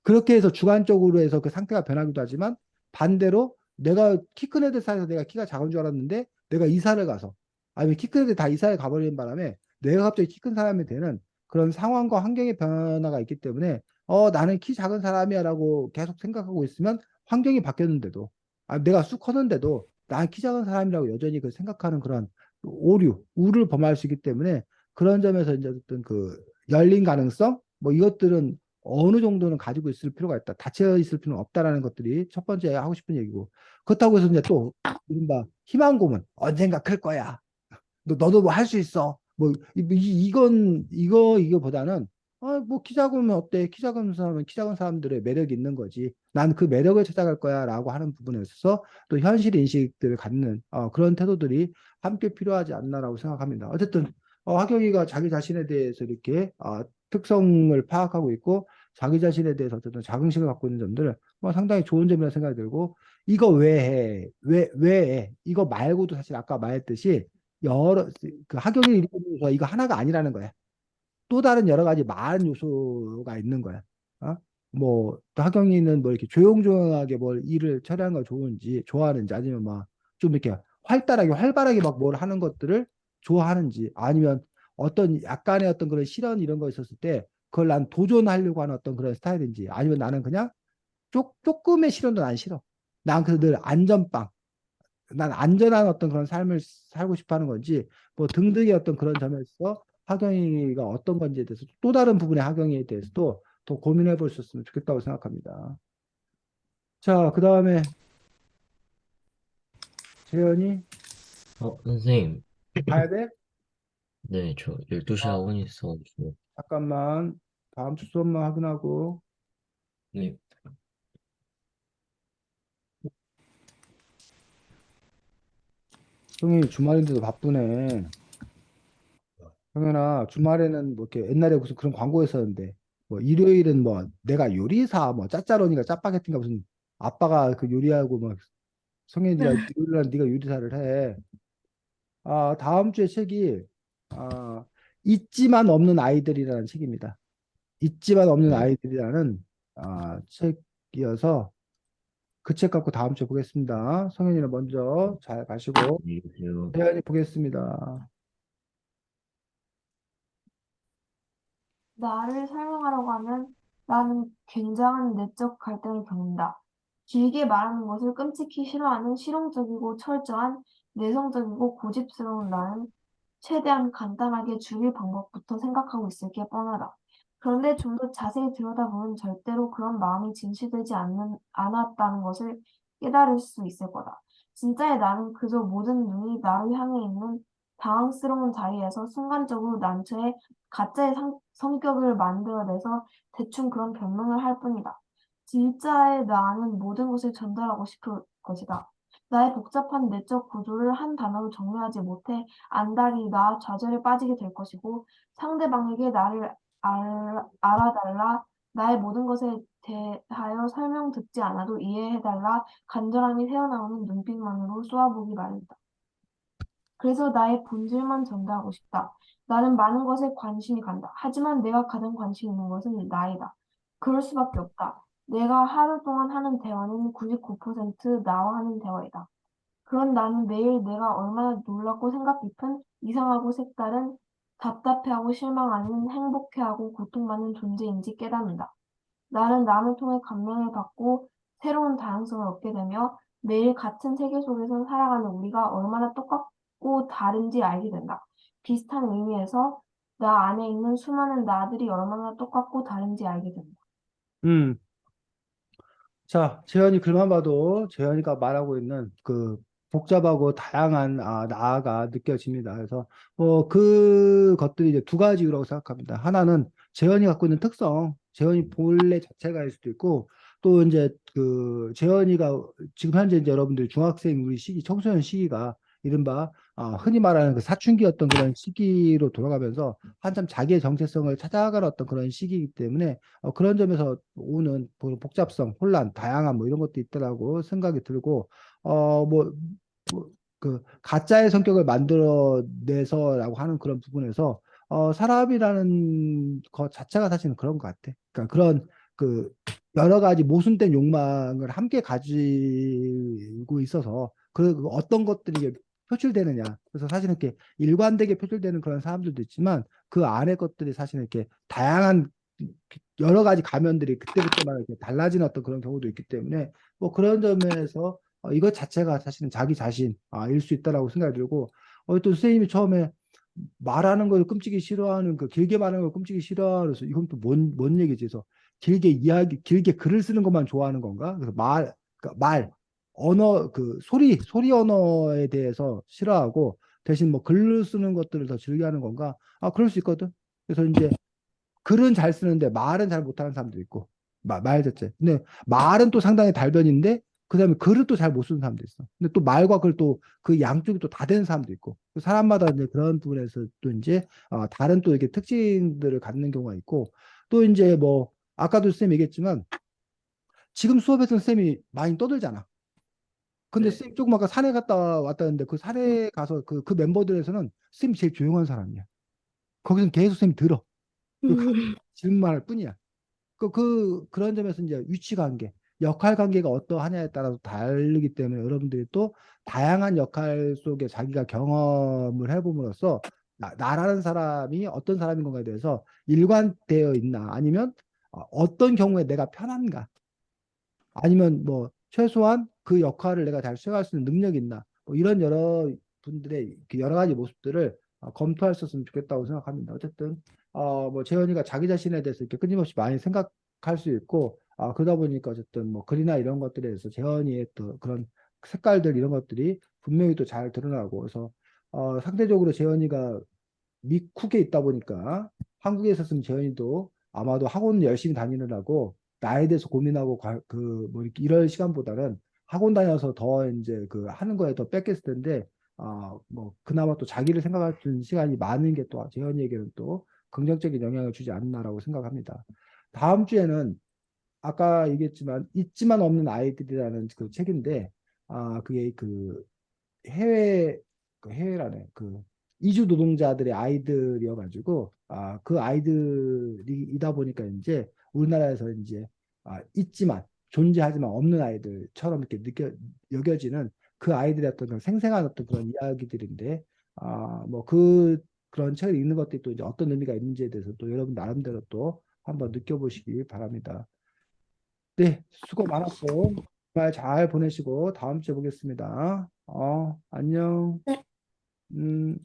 그렇게 해서 주관적으로 해서 그 상태가 변하기도 하지만 반대로 내가 키 큰 애들 사이에서 내가 키가 작은 줄 알았는데 내가 이사를 가서 아니면 키 큰 애들 다 이사를 가버리는 바람에 내가 갑자기 키 큰 사람이 되는 그런 상황과 환경의 변화가 있기 때문에 나는 키 작은 사람이야라고 계속 생각하고 있으면 환경이 바뀌었는데도 내가 쑥 컸는데도 난 키 작은 사람이라고 여전히 그 생각하는 그런 우를 범할 수 있기 때문에 그런 점에서 이제 어떤 그 열린 가능성 뭐 이것들은 어느 정도는 가지고 있을 필요가 있다. 닫혀 있을 필요는 없다라는 것들이 첫 번째 하고 싶은 얘기고. 그렇다고 해서 이제 또 이른바 희망 고문 언젠가 클 거야. 너도 뭐 할 수 있어. 뭐 이거보다는 뭐 키 작으면 어때? 키 작은 사람은 키 작은 사람들의 매력이 있는 거지. 난 그 매력을 찾아갈 거야라고 하는 부분에 있어서 또 현실 인식들을 갖는 그런 태도들이 함께 필요하지 않나라고 생각합니다. 어쨌든 하경이가 자기 자신에 대해서 이렇게 특성을 파악하고 있고 자기 자신에 대해서 어쨌든 자긍심을 갖고 있는 점들 뭐 상당히 좋은 점이라 생각이 들고 이거 왜 해? 왜 해? 이거 말고도 사실 아까 말했듯이 그 학용일 일본 요소가 이거 하나가 아니라는 거야. 또 다른 여러 가지 많은 요소가 있는 거야. 또 학경이는 뭐 이렇게 조용조용하게 뭘 일을 처리하는 걸 좋아하는지 아니면 막 좀 이렇게 활발하게 막 뭘 하는 것들을 좋아하는지 아니면 어떤 약간의 어떤 그런 실현 이런 거 있었을 때 그걸 난 도전하려고 하는 어떤 그런 스타일인지 아니면 나는 그냥 조금의 실현도 난 싫어. 난 그래서 늘 안전빵. 난 안전한 어떤 그런 삶을 살고 싶어 하는 건지, 뭐 등등의 어떤 그런 점에서 하경이가 어떤 건지에 대해서 또 다른 부분의 하경이에 대해서도 더 고민해 볼 수 있으면 좋겠다고 생각합니다. 자, 그 다음에 재현이 선생님. 가야 돼? 네, 저 12시 어, 학원이 있어가지고. 잠깐만. 다음 주 수업만 확인하고. 네, 형이 주말인데도 바쁘네. 형현아, 주말에는 뭐 이렇게 옛날에 무슨 그런 광고 했었는데, 뭐 일요일은 뭐 내가 요리사, 뭐 짜짜로니가 짜파게티인가 무슨 아빠가 그 요리하고 뭐 성현이랑 요리랑 네가 요리사를 해. 다음 주에 책이 있지만 없는 아이들이라는 책입니다. 있지만 없는 네, 아이들이라는 책이어서 그 책 갖고 다음 주에 보겠습니다. 성현이는 먼저 잘 가시고 안녕히 계세요. 대현이 보겠습니다. 나를 설명하려고 하면 나는 굉장한 내적 갈등을 겪는다. 길게 말하는 것을 끔찍히 싫어하는 실용적이고 철저한 내성적이고 고집스러운 나는 최대한 간단하게 줄일 방법부터 생각하고 있을 게 뻔하다. 그런데 좀 더 자세히 들여다보면 절대로 그런 마음이 진실되지 않았다는 것을 깨달을 수 있을 거다. 진짜의 나는 그저 모든 눈이 나를 향해 있는 당황스러운 자리에서 순간적으로 난처해 가짜의 성격을 만들어내서 대충 그런 변명을 할 뿐이다. 진짜의 나는 모든 것을 전달하고 싶을 것이다. 나의 복잡한 내적 구조를 한 단어로 정리하지 못해 안달이나 좌절에 빠지게 될 것이고 상대방에게 나를 알아달라 나의 모든 것에 대하여 설명 듣지 않아도 이해해달라 간절함이 새어나오는 눈빛만으로 쏘아보기 마련이다. 그래서 나의 본질만 전달하고 싶다. 나는 많은 것에 관심이 간다. 하지만 내가 가장 관심 있는 것은 나이다. 그럴 수밖에 없다. 내가 하루 동안 하는 대화는 99% 나와 하는 대화이다. 그런 나는 매일 내가 얼마나 놀랍고 생각 깊은 이상하고 색다른 답답해하고 실망하는 행복해하고 고통받는 존재인지 깨닫는다. 나는 남을 통해 감명을 받고 새로운 다양성을 얻게 되며 매일 같은 세계 속에서 살아가는 우리가 얼마나 똑같고 다른지 알게 된다. 비슷한 의미에서 나 안에 있는 수많은 나들이 얼마나 똑같고 다른지 알게 된다. 음. 자, 재현이 글만 봐도 재현이가 말하고 있는 그 복잡하고 다양한 나아가 느껴집니다. 그래서 그 것들이 이제 두 가지라고 생각합니다. 하나는 재현이 갖고 있는 특성, 재현이 본래 자체가일 수도 있고 또 이제 그 재현이가 지금 현재 이제 여러분들이 중학생 우리 시기, 청소년 시기가 이른바 흔히 말하는 그 사춘기였던 그런 시기로 돌아가면서 한참 자기의 정체성을 찾아가는 어떤 그런 시기이기 때문에 그런 점에서 오는 복잡성, 혼란, 다양함 뭐 이런 것도 있다라고 생각이 들고 그 가짜의 성격을 만들어내서라고 하는 그런 부분에서 사람이라는 것 자체가 사실은 그런 것 같아. 그러니까 그런 그 여러 가지 모순된 욕망을 함께 가지고 있어서 그 어떤 것들이 이게 표출되느냐. 그래서 사실은 이렇게 일관되게 표출되는 그런 사람들도 있지만 그 안에 것들이 사실은 이렇게 다양한 여러 가지 가면들이 그때그때마다 이렇게 달라지는 어떤 그런 경우도 있기 때문에 뭐 그런 점에서 이것 자체가 사실은 자기 자신일 수 있다라고 생각이 들고 또 선생님이 처음에 말하는 걸 끔찍이 싫어하는 그 길게 말하는 걸 끔찍이 싫어하면서 이건 또 뭔 얘기지? 그래서 길게 글을 쓰는 것만 좋아하는 건가? 그래서 그러니까 언어 그 소리 언어에 대해서 싫어하고 대신 뭐 글을 쓰는 것들을 더 즐겨하는 건가? 그럴 수 있거든. 그래서 이제 글은 잘 쓰는데 말은 잘 못하는 사람도 있고 말 자체. 근데 말은 또 상당히 달변인데 그다음에 글을 또 잘 못 쓰는 사람도 있어. 근데 또 말과 글 또 그 양쪽이 또 다 되는 사람도 있고 그 사람마다 이제 그런 부분에서 또 이제 다른 또 이렇게 특징들을 갖는 경우가 있고 또 이제 뭐 아까도 쌤 얘기했지만 지금 수업에서는 쌤이 많이 떠들잖아. 근데 네. 쌤 조금 아까 산에 갔다 왔다 했는데 그 산에 가서 그 멤버들에서는 쌤이 제일 조용한 사람이야. 거기서 계속 쌤이 들어. 그 질문할 뿐이야. 그런 점에서 이제 위치 관계, 역할 관계가 어떠하냐에 따라서 다르기 때문에 여러분들이 또 다양한 역할 속에 자기가 경험을 해봄으로써 나라는 사람이 어떤 사람인 건가에 대해서 일관되어 있나 아니면 어떤 경우에 내가 편한가 아니면 뭐 최소한 그 역할을 내가 잘 수행할 수 있는 능력이 있나 뭐 이런 여러 분들의 그 여러 가지 모습들을 검토할 수 있으면 좋겠다고 생각합니다. 어쨌든 뭐 재현이가 자기 자신에 대해서 이렇게 끊임없이 많이 생각할 수 있고 그러다 보니까 어쨌든 뭐 글이나 이런 것들에 대해서 재현이의 또 그런 색깔들 이런 것들이 분명히 또 잘 드러나고 그래서 상대적으로 재현이가 미국에 있다 보니까 한국에 있었으면 재현이도 아마도 학원 열심히 다니느라고 나에 대해서 고민하고 그뭐 이럴 시간보다는 학원 다녀서 더 이제 그 하는 거에 더 뺏겼을 텐데 뭐 그나마 또 자기를 생각할 수 있는 시간이 많은 게 또 재현이에게는 또 긍정적인 영향을 주지 않나라고 생각합니다. 다음 주에는 아까 얘기했지만 있지만 없는 아이들이라는 그 책인데 그게 그 해외라네. 그 이주 노동자들의 아이들이어가지고 그 아이들이다 보니까 이제 우리나라에서 이제 있지만 존재하지만 없는 아이들처럼 이렇게 여겨지는 그 아이들의 어떤 그런 생생한 어떤 그런 이야기들인데 뭐 그런 책을 읽는 것들이 또 이제 어떤 의미가 있는지에 대해서 또 여러분 나름대로 또 한번 느껴보시기 바랍니다. 네, 수고 많았고 주말 잘 보내시고 다음 주에 보겠습니다. 안녕. 네. 음.